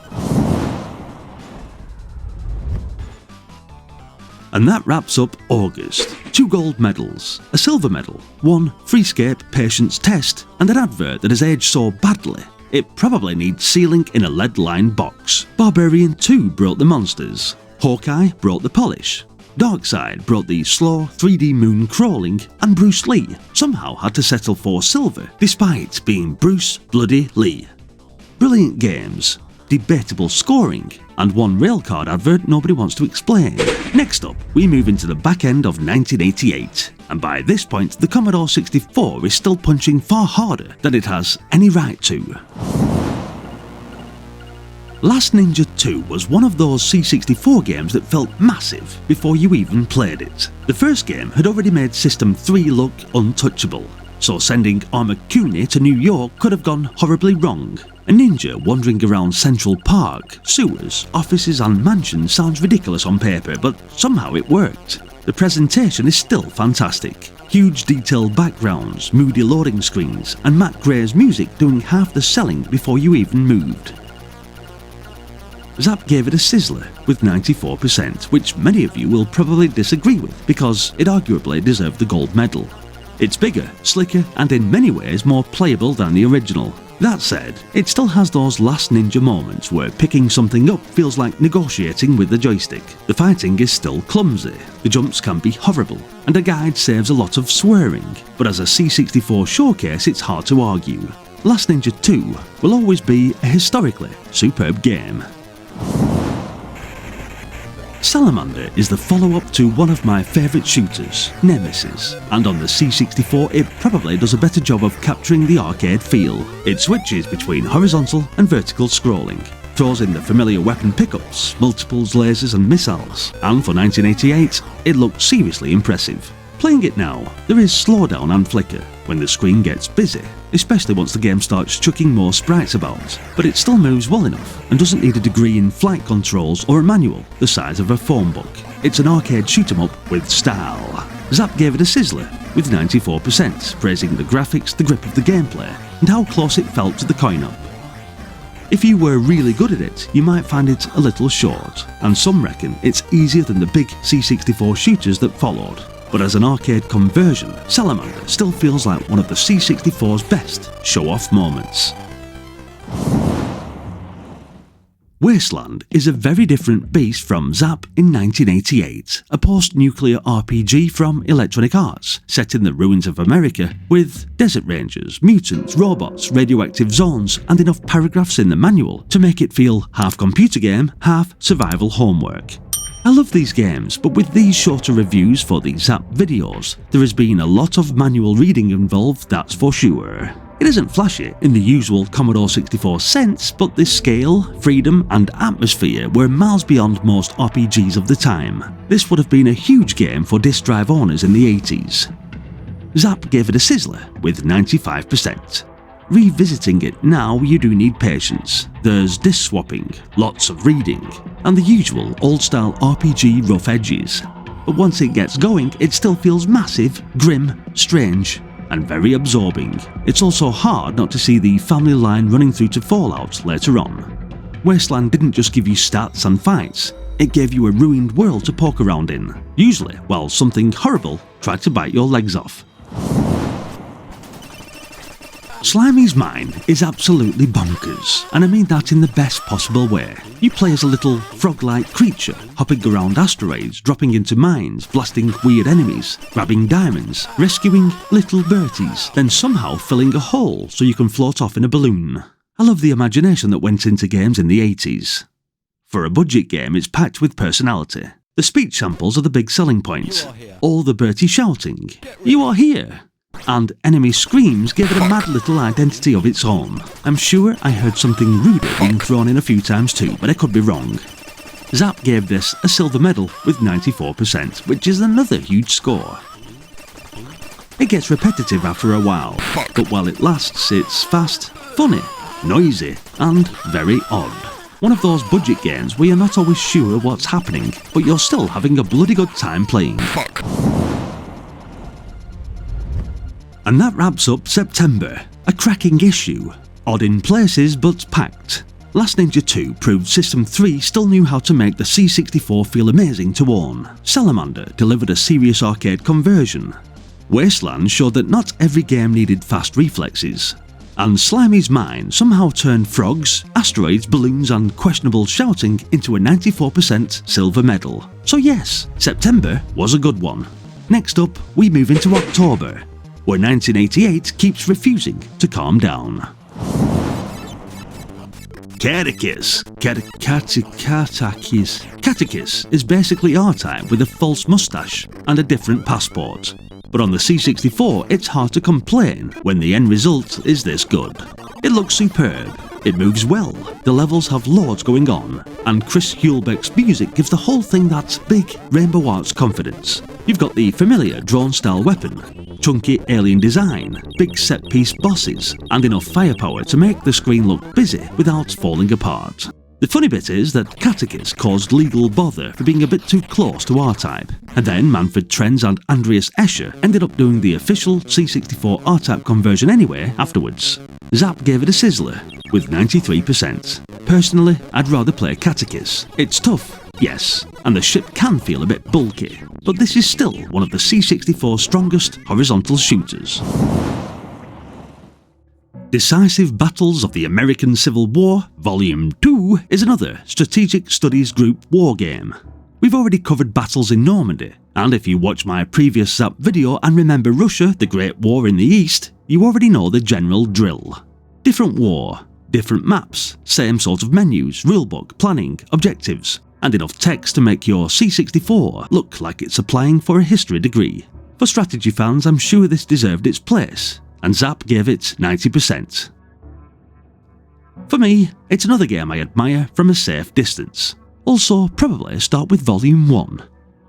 A: And that wraps up August. 2 gold medals, a silver medal, 1 Freescape Patience Test, and an advert that has aged so badly it probably needs sealing in a lead-lined box. Barbarian 2 brought the monsters, Hawkeye brought the polish, Darkside brought the slow 3D moon crawling, and Bruce Lee somehow had to settle for silver despite being Bruce Bloody Lee. Brilliant games, debatable scoring, and 1 railcard advert nobody wants to explain. Next up, we move into the back end of 1988, and by this point the Commodore 64 is still punching far harder than it has any right to. Last Ninja 2 was one of those C64 games that felt massive before you even played it. The first game had already made System 3 look untouchable, so sending Armakuni to New York could have gone horribly wrong. A ninja wandering around Central Park, sewers, offices and mansions sounds ridiculous on paper, but somehow it worked. The presentation is still fantastic. Huge detailed backgrounds, moody loading screens, and Matt Gray's music doing half the selling before you even moved. Zzap gave it a Sizzler with 94%, which many of you will probably disagree with because it arguably deserved the gold medal. It's bigger, slicker, and in many ways more playable than the original. That said, it still has those Last Ninja moments where picking something up feels like negotiating with the joystick. The fighting is still clumsy, the jumps can be horrible, and a guide saves a lot of swearing, but as a C64 showcase it's hard to argue. Last Ninja 2 will always be a historically superb game. Salamander is the follow-up to one of my favourite shooters, Nemesis, and on the C64 it probably does a better job of capturing the arcade feel. It switches between horizontal and vertical scrolling, throws in the familiar weapon pickups, multiples, lasers and missiles, and for 1988 it looked seriously impressive. Playing it now, there is slowdown and flicker when the screen gets busy, especially once the game starts chucking more sprites about, but it still moves well enough and doesn't need a degree in flight controls or a manual the size of a phone book. It's an arcade shoot-'em-up with style. Zzap gave it a Sizzler with 94%, praising the graphics, the grip of the gameplay, and how close it felt to the coin-op. If you were really good at it, you might find it a little short, and some reckon it's easier than the big C64 shooters that followed. But as an arcade conversion, Salamander still feels like one of the C64's best show-off moments. Wasteland is a very different beast from Zzap in 1988, a post-nuclear RPG from Electronic Arts, set in the ruins of America, with desert rangers, mutants, robots, radioactive zones, and enough paragraphs in the manual to make it feel half computer game, half survival homework. I love these games, but with these shorter reviews for the Zzap videos, there has been a lot of manual reading involved, that's for sure. It isn't flashy in the usual Commodore 64 sense, but the scale, freedom and atmosphere were miles beyond most RPGs of the time. This would have been a huge game for disk drive owners in the 80s. Zzap gave it a Sizzler with 95%. Revisiting it now, you do need patience. There's disc swapping, lots of reading, and the usual old-style RPG rough edges. But once it gets going, it still feels massive, grim, strange, and very absorbing. It's also hard not to see the family line running through to Fallout later on. Wasteland didn't just give you stats and fights, it gave you a ruined world to poke around in, usually while something horrible tried to bite your legs off. Slimy's Mine is absolutely bonkers, and I mean that in the best possible way. You play as a little frog-like creature, hopping around asteroids, dropping into mines, blasting weird enemies, grabbing diamonds, rescuing little birdies, then somehow filling a hole so you can float off in a balloon. I love the imagination that went into games in the 80s. For a budget game, it's packed with personality. The speech samples are the big selling point. All the Bertie shouting, "You are here!" and enemy screams gave it a mad little identity of its own. I'm sure I heard something ruder being thrown in a few times too, but I could be wrong. Zzap gave this a silver medal with 94%, which is another huge score. It gets repetitive after a while, but while it lasts, it's fast, funny, noisy, and very odd. One of those budget games where you're not always sure what's happening, but you're still having a bloody good time playing. And that wraps up September, a cracking issue, odd in places but packed. Last Ninja 2 proved System 3 still knew how to make the C64 feel amazing to own. Salamander delivered a serious arcade conversion. Wasteland showed that not every game needed fast reflexes. And Slimy's Mine somehow turned frogs, asteroids, balloons and questionable shouting into a 94% silver medal. So yes, September was a good one. Next up, we move into October, where 1988 keeps refusing to calm down. Katakis. Katakis is basically R-Type with a false mustache and a different passport. But on the C64, it's hard to complain when the end result is this good. It looks superb, it moves well, the levels have loads going on, and Chris Hulbeck's music gives the whole thing that big Rainbow Arts confidence. You've got the familiar drone-style weapon, chunky alien design, big set-piece bosses, and enough firepower to make the screen look busy without falling apart. The funny bit is that Katakis caused legal bother for being a bit too close to R-Type, and then Manfred Trenz and Andreas Escher ended up doing the official C64 R-Type conversion anyway afterwards. Zzap gave it a Sizzler with 93%. Personally, I'd rather play Katakis. It's tough, yes, and the ship can feel a bit bulky, but this is still one of the C64's strongest horizontal shooters. Decisive Battles of the American Civil War, Volume 2 is another Strategic Studies Group war game. We've already covered battles in Normandy, and if you watch my previous Zzap video and remember Russia, the Great War in the East, you already know the general drill. Different war, different maps, same sort of menus, rulebook, planning, objectives. and enough text to make your C64 look like it's applying for a history degree. For strategy fans, I'm sure this deserved its place, and Zzap gave it 90%. For me, it's another game I admire from a safe distance. Also, probably start with Volume 1,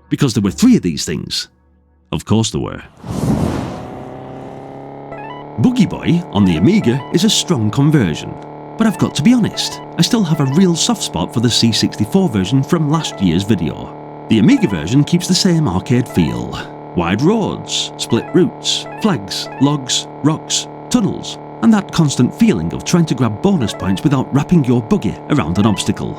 A: because there were 3 of these things. Of course there were. Boogie Boy on the Amiga is a strong conversion, but I've got to be honest, I still have a real soft spot for the C64 version from last year's video. The Amiga version keeps the same arcade feel. Wide roads, split routes, flags, logs, rocks, tunnels, and that constant feeling of trying to grab bonus points without wrapping your buggy around an obstacle.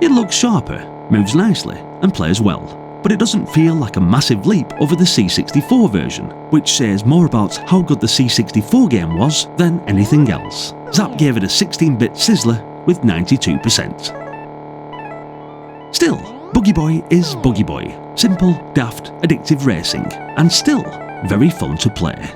A: It looks sharper, moves nicely, and plays well, but it doesn't feel like a massive leap over the C64 version, which says more about how good the C64 game was than anything else. Zzap gave it a 16-bit Sizzler with 92%. Still, Boogie Boy is Boogie Boy. Simple, daft, addictive racing, and still very fun to play.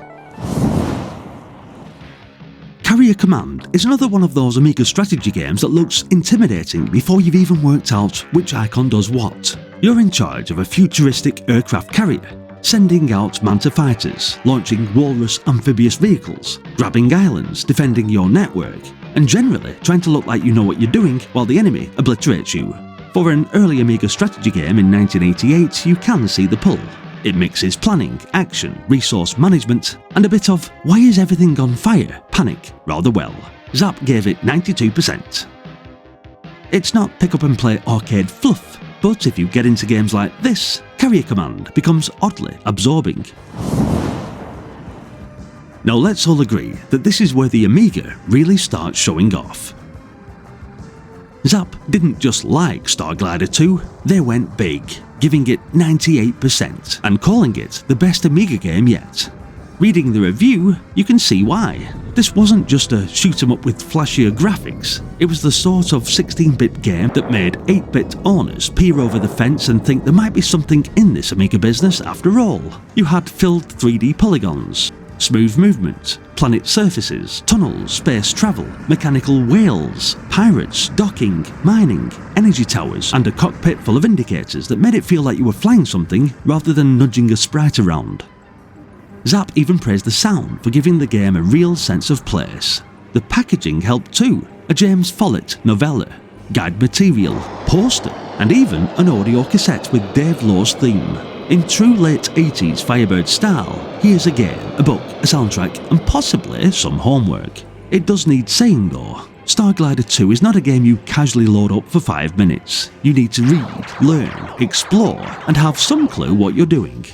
A: Carrier Command is another one of those Amiga strategy games that looks intimidating before you've even worked out which icon does what. You're in charge of a futuristic aircraft carrier, sending out Manta fighters, launching walrus amphibious vehicles, grabbing islands, defending your network, and generally trying to look like you know what you're doing while the enemy obliterates you. For an early Amiga strategy game in 1988, you can see the pull. It mixes planning, action, resource management, and a bit of why is everything on fire panic rather well. Zzap gave it 92%. It's not pick up and play arcade fluff, but if you get into games like this, Carrier Command becomes oddly absorbing. Now let's all agree that this is where the Amiga really starts showing off. Zzap didn't just like Starglider 2, they went big, giving it 98% and calling it the best Amiga game yet. Reading the review, you can see why. This wasn't just a shoot 'em up with flashier graphics, it was the sort of 16-bit game that made 8-bit owners peer over the fence and think there might be something in this Amiga business after all. You had filled 3D polygons, smooth movement, planet surfaces, tunnels, space travel, mechanical whales, pirates, docking, mining, energy towers, and a cockpit full of indicators that made it feel like you were flying something rather than nudging a sprite around. Zzap even praised the sound for giving the game a real sense of place. The packaging helped too, a James Follett novella, guide material, poster, and even an audio cassette with Dave Lowe's theme. In true late 80s Firebird style, here's a game, a book, a soundtrack, and possibly some homework. It does need saying though, Starglider 2 is not a game you casually load up for 5 minutes. You need to read, learn, explore, and have some clue what you're doing.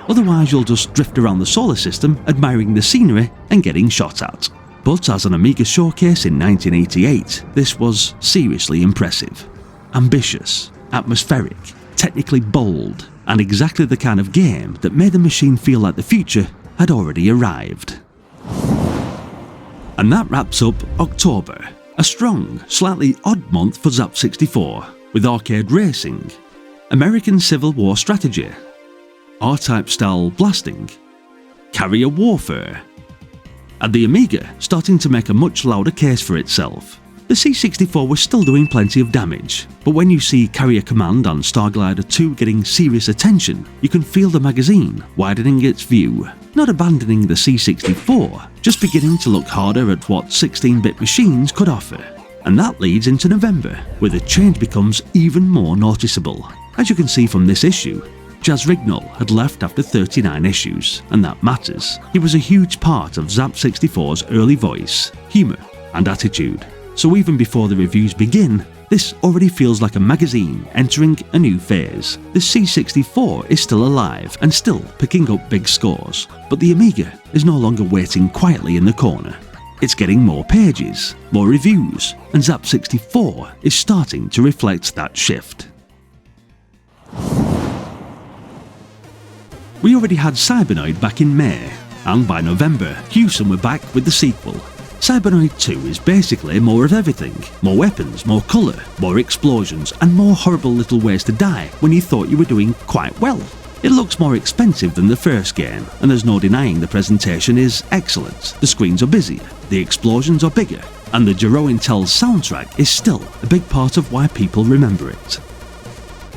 A: Otherwise you'll just drift around the solar system admiring the scenery and getting shot at. But as an Amiga showcase in 1988, this was seriously impressive. Ambitious, atmospheric, technically bold, and exactly the kind of game that made the machine feel like the future had already arrived. And that wraps up October, a strong, slightly odd month for Zzap 64, with arcade racing, American Civil War strategy, R-Type style blasting, carrier warfare, and the Amiga starting to make a much louder case for itself. The C64 was still doing plenty of damage, but when you see Carrier Command and Starglider 2 getting serious attention, you can feel the magazine widening its view, not abandoning the C64, just beginning to look harder at what 16-bit machines could offer. And that leads into November, where the change becomes even more noticeable. As you can see from this issue, Jaz Rignall had left after 39 issues, and that matters. He was a huge part of Zzap 64's early voice, humour, and attitude. So even before the reviews begin, this already feels like a magazine entering a new phase. The C64 is still alive and still picking up big scores, but the Amiga is no longer waiting quietly in the corner. It's getting more pages, more reviews, and Zzap 64 is starting to reflect that shift. We already had Cybernoid back in May, and by November, Hewson were back with the sequel. Cybernoid 2 is basically more of everything. More weapons, more colour, more explosions, and more horrible little ways to die when you thought you were doing quite well. It looks more expensive than the first game, and there's no denying the presentation is excellent. The screens are busier, the explosions are bigger, and the Jaro Intel soundtrack is still a big part of why people remember it.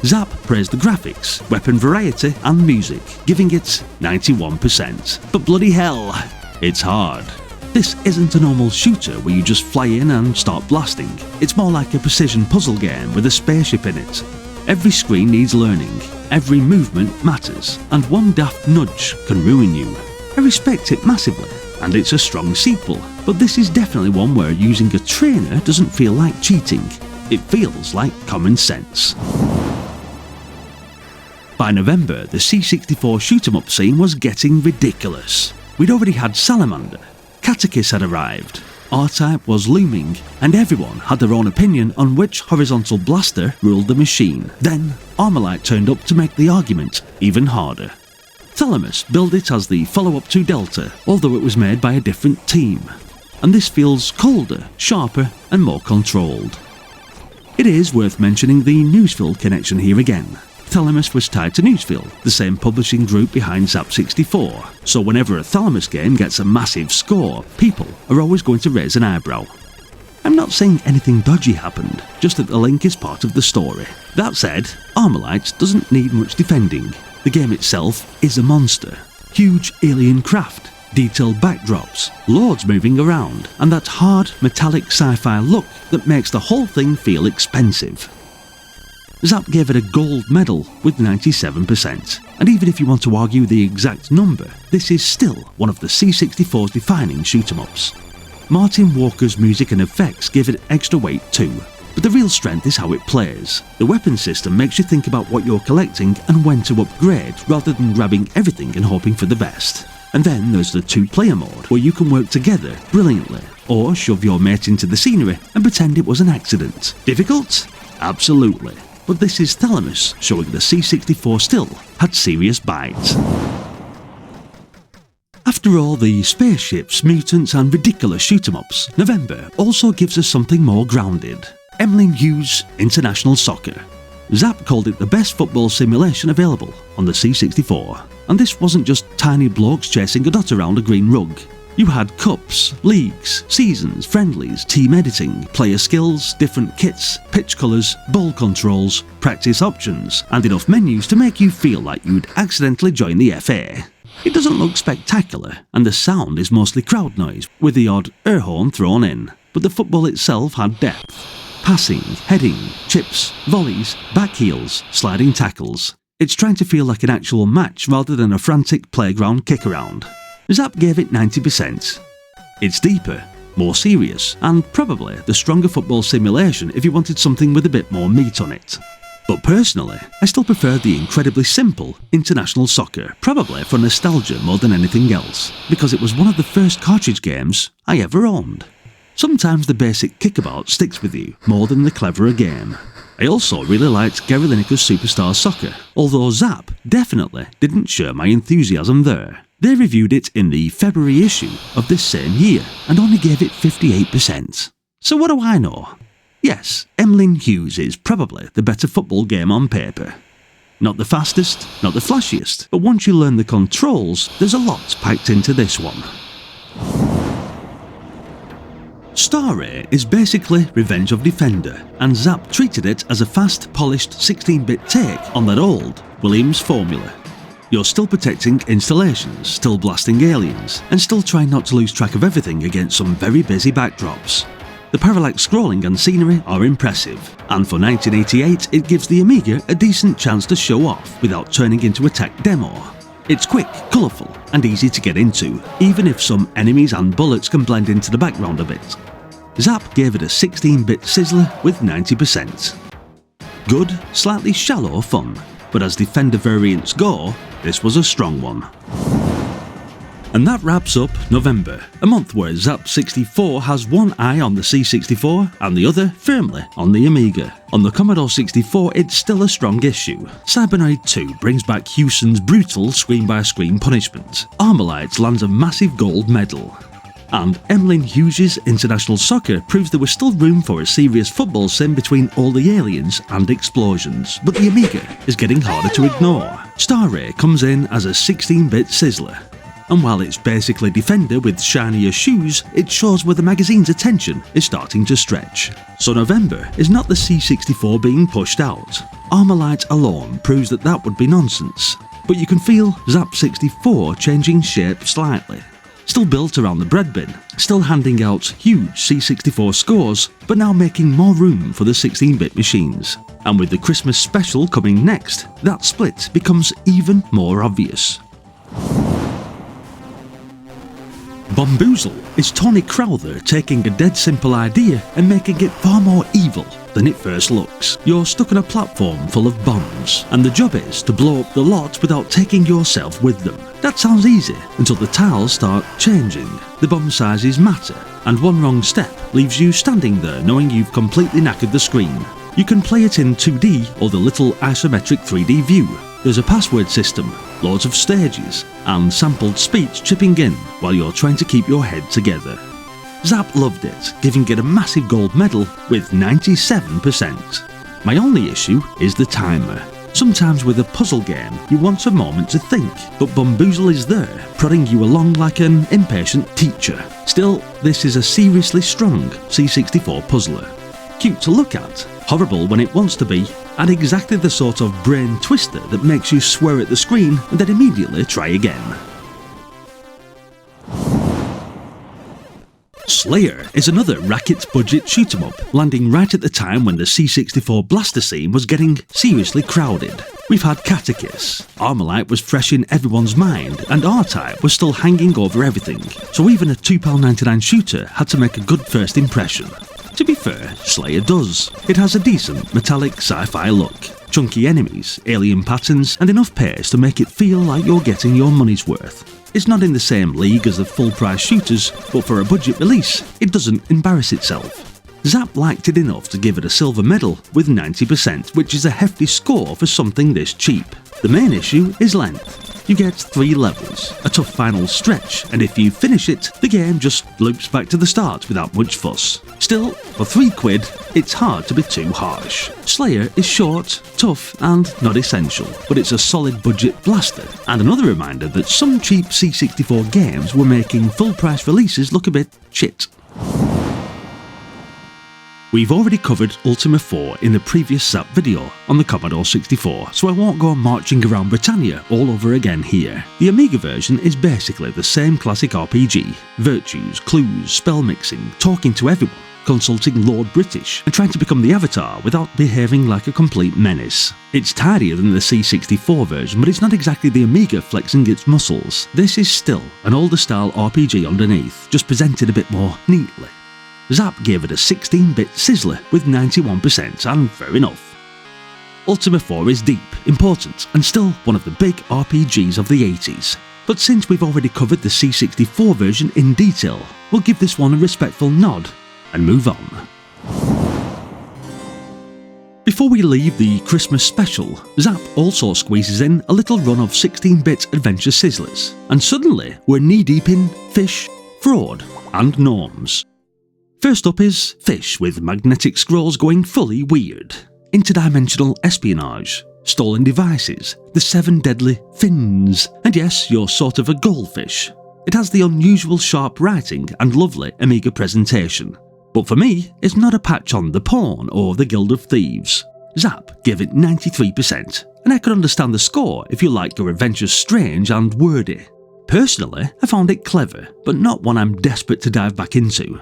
A: Zzap praised the graphics, weapon variety and music, giving it 91%. But bloody hell, it's hard. This isn't a normal shooter where you just fly in and start blasting. It's more like a precision puzzle game with a spaceship in it. Every screen needs learning, every movement matters, and one daft nudge can ruin you. I respect it massively, and it's a strong sequel, but this is definitely one where using a trainer doesn't feel like cheating. It feels like common sense. By November, the C64 shoot-'em-up scene was getting ridiculous. We'd already had Salamander, Katakis had arrived, R-Type was looming, and everyone had their own opinion on which horizontal blaster ruled the machine. Then, Armalyte turned up to make the argument even harder. Thalamus billed it as the follow-up to Delta, although it was made by a different team. And this feels colder, sharper, and more controlled. It is worth mentioning the Newsville connection here again. Thalamus was tied to Newsville, the same publishing group behind Zzap 64, so whenever a Thalamus game gets a massive score, people are always going to raise an eyebrow. I'm not saying anything dodgy happened, just that the link is part of the story. That said, Armalyte doesn't need much defending. The game itself is a monster. Huge alien craft, detailed backdrops, lords moving around, and that hard, metallic sci-fi look that makes the whole thing feel expensive. Zzap gave it a gold medal with 97%, and even if you want to argue the exact number, this is still one of the C64's defining shoot-'em-ups. Martin Walker's music and effects give it extra weight too, but the real strength is how it plays. The weapon system makes you think about what you're collecting and when to upgrade, rather than grabbing everything and hoping for the best. And then there's the 2-player mode, where you can work together brilliantly, or shove your mate into the scenery and pretend it was an accident. Difficult? Absolutely. But this is Thalamus showing the C64 still had serious bites. After all the spaceships, mutants and ridiculous shoot-'em-ups, November also gives us something more grounded. Emlyn Hughes' International Soccer. Zzap called it the best football simulation available on the C64. And this wasn't just tiny blokes chasing a dot around a green rug. You had cups, leagues, seasons, friendlies, team editing, player skills, different kits, pitch colours, ball controls, practice options, and enough menus to make you feel like you'd accidentally joined the FA. It doesn't look spectacular, and the sound is mostly crowd noise, with the odd air horn thrown in, but the football itself had depth. Passing, heading, chips, volleys, back heels, sliding tackles. It's trying to feel like an actual match rather than a frantic playground kick-around. Zzap gave it 90%. It's deeper, more serious, and probably the stronger football simulation if you wanted something with a bit more meat on it. But personally, I still prefer the incredibly simple International Soccer, probably for nostalgia more than anything else, because it was one of the first cartridge games I ever owned. Sometimes the basic kickabout sticks with you more than the cleverer game. I also really liked Gary Lineker's Superstar Soccer, although Zzap definitely didn't share my enthusiasm there. They reviewed it in the February issue of this same year and only gave it 58%. So what do I know? Yes, Emlyn Hughes is probably the better football game on paper. Not the fastest, not the flashiest, but once you learn the controls, there's a lot packed into this one. StarRay is basically Revenge of Defender, and Zzap treated it as a fast, polished 16-bit take on that old Williams formula. You're still protecting installations, still blasting aliens, and still trying not to lose track of everything against some very busy backdrops. The parallax scrolling and scenery are impressive, and for 1988 it gives the Amiga a decent chance to show off without turning into a tech demo. It's quick, colourful, and easy to get into, even if some enemies and bullets can blend into the background a bit. Zzap gave it a 16-bit Sizzler with 90%. Good, slightly shallow fun, but as Defender variants go, this was a strong one. And that wraps up November, a month where Zzap 64 has one eye on the C64 and the other firmly on the Amiga. On the Commodore 64 it's still a strong issue. Cybernoid 2 brings back Hewson's brutal screen-by-screen punishment. Armalyte lands a massive gold medal. And Emlyn Hughes' International Soccer proves there was still room for a serious football sim between all the aliens and explosions, but the Amiga is getting harder to ignore. StarRay comes in as a 16-bit Sizzler. And while it's basically Defender with shinier shoes, it shows where the magazine's attention is starting to stretch. So November is not the C64 being pushed out. Armalyte alone proves that that would be nonsense, but you can feel Zzap 64 changing shape slightly. Still built around the bread bin, still handing out huge C64 scores, but now making more room for the 16-bit machines. And with the Christmas special coming next, that split becomes even more obvious. Bombuzal is Tony Crowther taking a dead simple idea and making it far more evil than it first looks. You're stuck on a platform full of bombs, and the job is to blow up the lot without taking yourself with them. That sounds easy until the tiles start changing. The bomb sizes matter, and one wrong step leaves you standing there knowing you've completely knackered the screen. You can play it in 2D or the little isometric 3D view. There's a password system, loads of stages, and sampled speech chipping in while you're trying to keep your head together. Zzap loved it, giving it a massive gold medal with 97%. My only issue is the timer. Sometimes with a puzzle game, you want a moment to think, but Bombuzal is there, prodding you along like an impatient teacher. Still, this is a seriously strong C64 puzzler. Cute to look at, horrible when it wants to be, and exactly the sort of brain twister that makes you swear at the screen and then immediately try again. Slayer is another racket budget shoot-em-up, landing right at the time when the C64 blaster scene was getting seriously crowded. We've had Katakis, Armalyte was fresh in everyone's mind, and R-Type was still hanging over everything, so even a £2.99 shooter had to make a good first impression. To be fair, Slayer does. It has a decent metallic sci-fi look, chunky enemies, alien patterns, and enough pace to make it feel like you're getting your money's worth. It's not in the same league as the full-price shooters, but for a budget release, it doesn't embarrass itself. Zzap liked it enough to give it a silver medal with 90%, which is a hefty score for something this cheap. The main issue is length. You get 3 levels, a tough final stretch, and if you finish it, the game just loops back to the start without much fuss. Still, for £3, it's hard to be too harsh. Slayer is short, tough, and not essential, but it's a solid budget blaster, and another reminder that some cheap C64 games were making full-price releases look a bit shit. We've already covered Ultima 4 in the previous Zzap video on the Commodore 64, so I won't go marching around Britannia all over again here. The Amiga version is basically the same classic RPG, virtues, clues, spell mixing, talking to everyone, consulting Lord British, and trying to become the Avatar without behaving like a complete menace. It's tidier than the C64 version, but it's not exactly the Amiga flexing its muscles. This is still an older style RPG underneath, just presented a bit more neatly. Zzap gave it a 16-bit Sizzler with 91%, and fair enough. Ultima 4 is deep, important, and still one of the big RPGs of the 80s. But since we've already covered the C64 version in detail, we'll give this one a respectful nod and move on. Before we leave the Christmas special, Zzap also squeezes in a little run of 16-bit adventure Sizzlers, and suddenly we're knee-deep in fish, fraud, and gnomes. First up is fish with magnetic scrolls going fully weird, interdimensional espionage, stolen devices, the 7 deadly fins, and yes, you're sort of a goldfish. It has the unusual sharp writing and lovely Amiga presentation. But for me, it's not a patch on the Pawn or the Guild of Thieves. Zzap gave it 93%, and I could understand the score if you like your adventures strange and wordy. Personally, I found it clever, but not one I'm desperate to dive back into.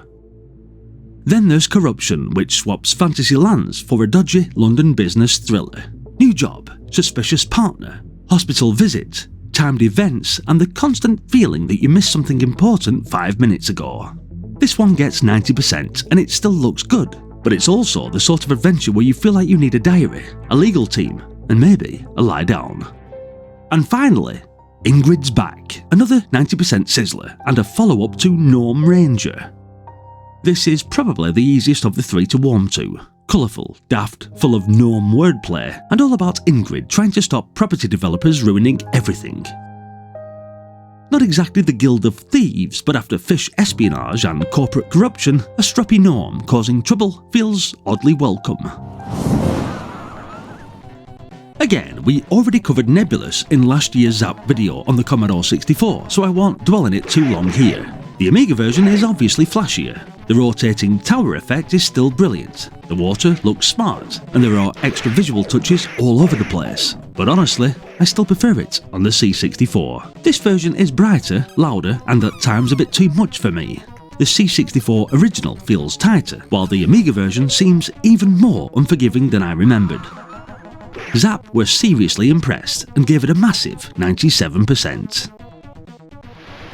A: Then there's Corruption, which swaps fantasy lands for a dodgy London business thriller. New job, suspicious partner, hospital visit, timed events, and the constant feeling that you missed something important 5 minutes ago. This one gets 90%, and it still looks good, but it's also the sort of adventure where you feel like you need a diary, a legal team, and maybe a lie down. And finally, Ingrid's Back, another 90% Sizzler, and a follow-up to Gnome Ranger. This is probably the easiest of the 3 to warm to. Colourful, daft, full of gnome wordplay, and all about Ingrid trying to stop property developers ruining everything. Not exactly the Guild of Thieves, but after fish espionage and corporate corruption, a stroppy gnome causing trouble feels oddly welcome. Again, we already covered Nebulous in last year's Zzap video on the Commodore 64, so I won't dwell on it too long here. The Amiga version is obviously flashier. The rotating tower effect is still brilliant, the water looks smart, and there are extra visual touches all over the place. But honestly, I still prefer it on the C64. This version is brighter, louder, and at times a bit too much for me. The C64 original feels tighter, while the Amiga version seems even more unforgiving than I remembered. Zzap were seriously impressed and gave it a massive 97%.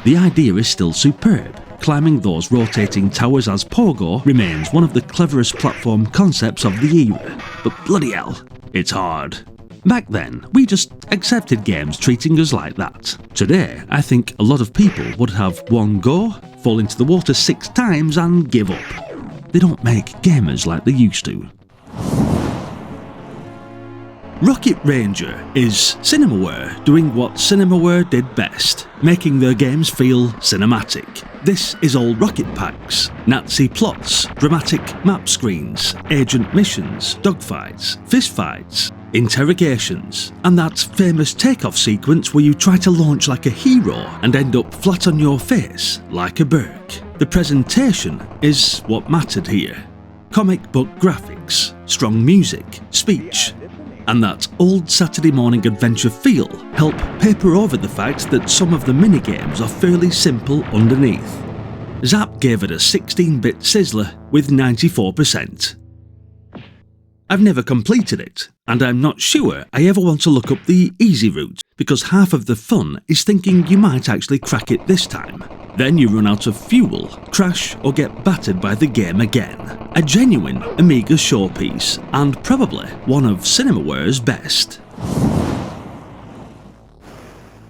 A: The idea is still superb. Climbing those rotating towers as pogo remains one of the cleverest platform concepts of the era, but bloody hell, it's hard. Back then, we just accepted games treating us like that. Today, I think a lot of people would have one go, fall into the water 6 times and give up. They don't make gamers like they used to. Rocket Ranger is Cinemaware doing what Cinemaware did best, making their games feel cinematic. This is all rocket packs, Nazi plots, dramatic map screens, agent missions, dogfights, fistfights, interrogations, and that famous takeoff sequence where you try to launch like a hero and end up flat on your face like a Burke. The presentation is what mattered here. Comic book graphics, strong music, speech, and that old Saturday morning adventure feel help paper over the fact that some of the minigames are fairly simple underneath. Zzap gave it a 16-bit Sizzler with 94%. I've never completed it, and I'm not sure I ever want to look up the easy route, because half of the fun is thinking you might actually crack it this time. Then you run out of fuel, crash, or get battered by the game again. A genuine Amiga showpiece, and probably one of Cinemaware's best.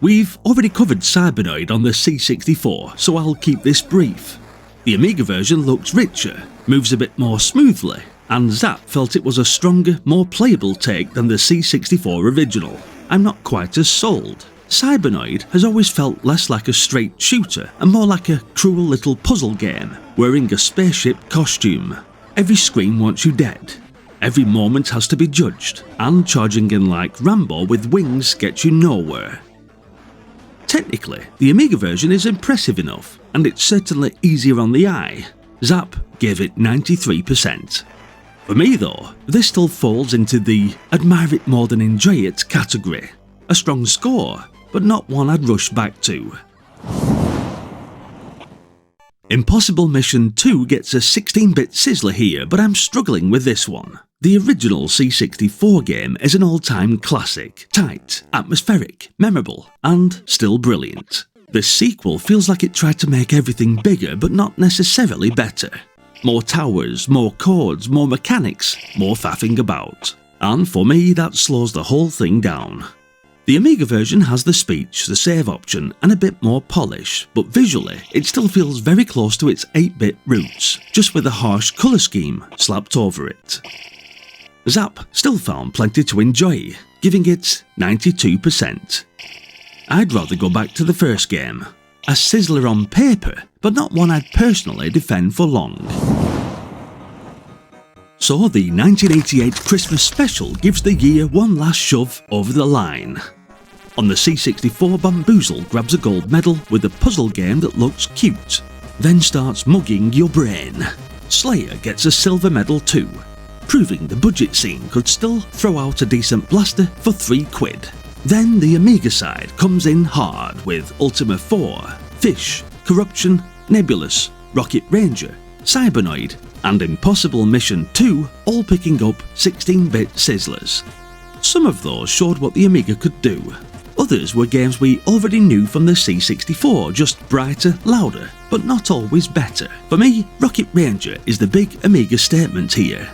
A: We've already covered Cybernoid on the C64, so I'll keep this brief. The Amiga version looks richer, moves a bit more smoothly, and Zzap felt it was a stronger, more playable take than the C64 original. I'm not quite as sold. Cybernoid has always felt less like a straight shooter and more like a cruel little puzzle game, wearing a spaceship costume. Every screen wants you dead. Every moment has to be judged, and charging in like Rambo with wings gets you nowhere. Technically, the Amiga version is impressive enough, and it's certainly easier on the eye. Zzap gave it 93%. For me though, this still falls into the admire it more than enjoy it category. A strong score, but not one I'd rush back to. Impossible Mission 2 gets a 16-bit Sizzler here, but I'm struggling with this one. The original C64 game is an all-time classic, tight, atmospheric, memorable, and still brilliant. The sequel feels like it tried to make everything bigger, but not necessarily better. More towers, more chords, more mechanics, more faffing about. And for me, that slows the whole thing down. The Amiga version has the speech, the save option, and a bit more polish, but visually, it still feels very close to its 8-bit roots, just with a harsh colour scheme slapped over it. Zzap still found plenty to enjoy, giving it 92%. I'd rather go back to the first game. A Sizzler on paper, but not one I'd personally defend for long. So the 1988 Christmas special gives the year one last shove over the line. On the C64, Bombuzal grabs a gold medal with a puzzle game that looks cute, then starts mugging your brain. Slayer gets a silver medal too, proving the budget scene could still throw out a decent blaster for £3. Then the Amiga side comes in hard with Ultima 4, Fish, Corruption, Nebulous, Rocket Ranger, Cybernoid, and Impossible Mission 2 all picking up 16-bit Sizzlers. Some of those showed what the Amiga could do. Others were games we already knew from the C64, just brighter, louder, but not always better. For me, Rocket Ranger is the big Amiga statement here.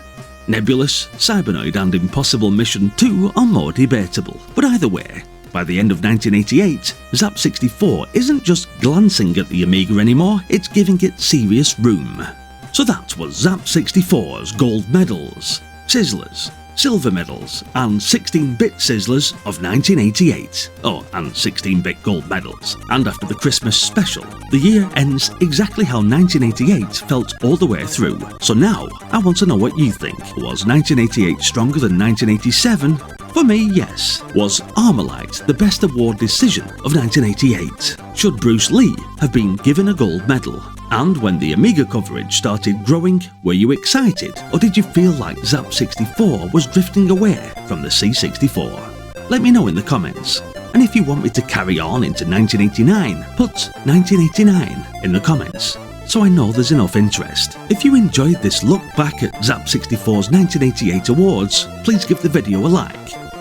A: Nebulous, Cybernoid and Impossible Mission 2 are more debatable, but either way, by the end of 1988, Zzap 64 isn't just glancing at the Amiga anymore, it's giving it serious room. So that was Zzap 64's gold medals, Sizzlers, silver medals, and 16-bit Sizzlers of 1988. Oh, and 16-bit gold medals. And after the Christmas special, the year ends exactly how 1988 felt all the way through. So now, I want to know what you think. Was 1988 stronger than 1987, For me, yes. Was Armalyte the best award decision of 1988? Should Bruce Lee have been given a gold medal? And when the Amiga coverage started growing, were you excited, or did you feel like Zzap 64 was drifting away from the C64? Let me know in the comments. And if you want me to carry on into 1989, put 1989 in the comments, so I know there's enough interest. If you enjoyed this look back at Zzap 64's 1988 awards, please give the video a like,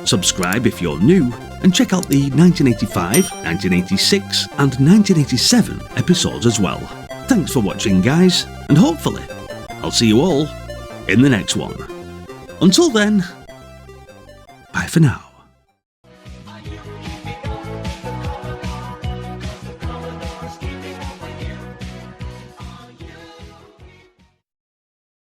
A: subscribe if you're new, and check out the 1985, 1986 and 1987 episodes as well. Thanks for watching, guys, and hopefully I'll see you all in the next one. Until then, bye for now.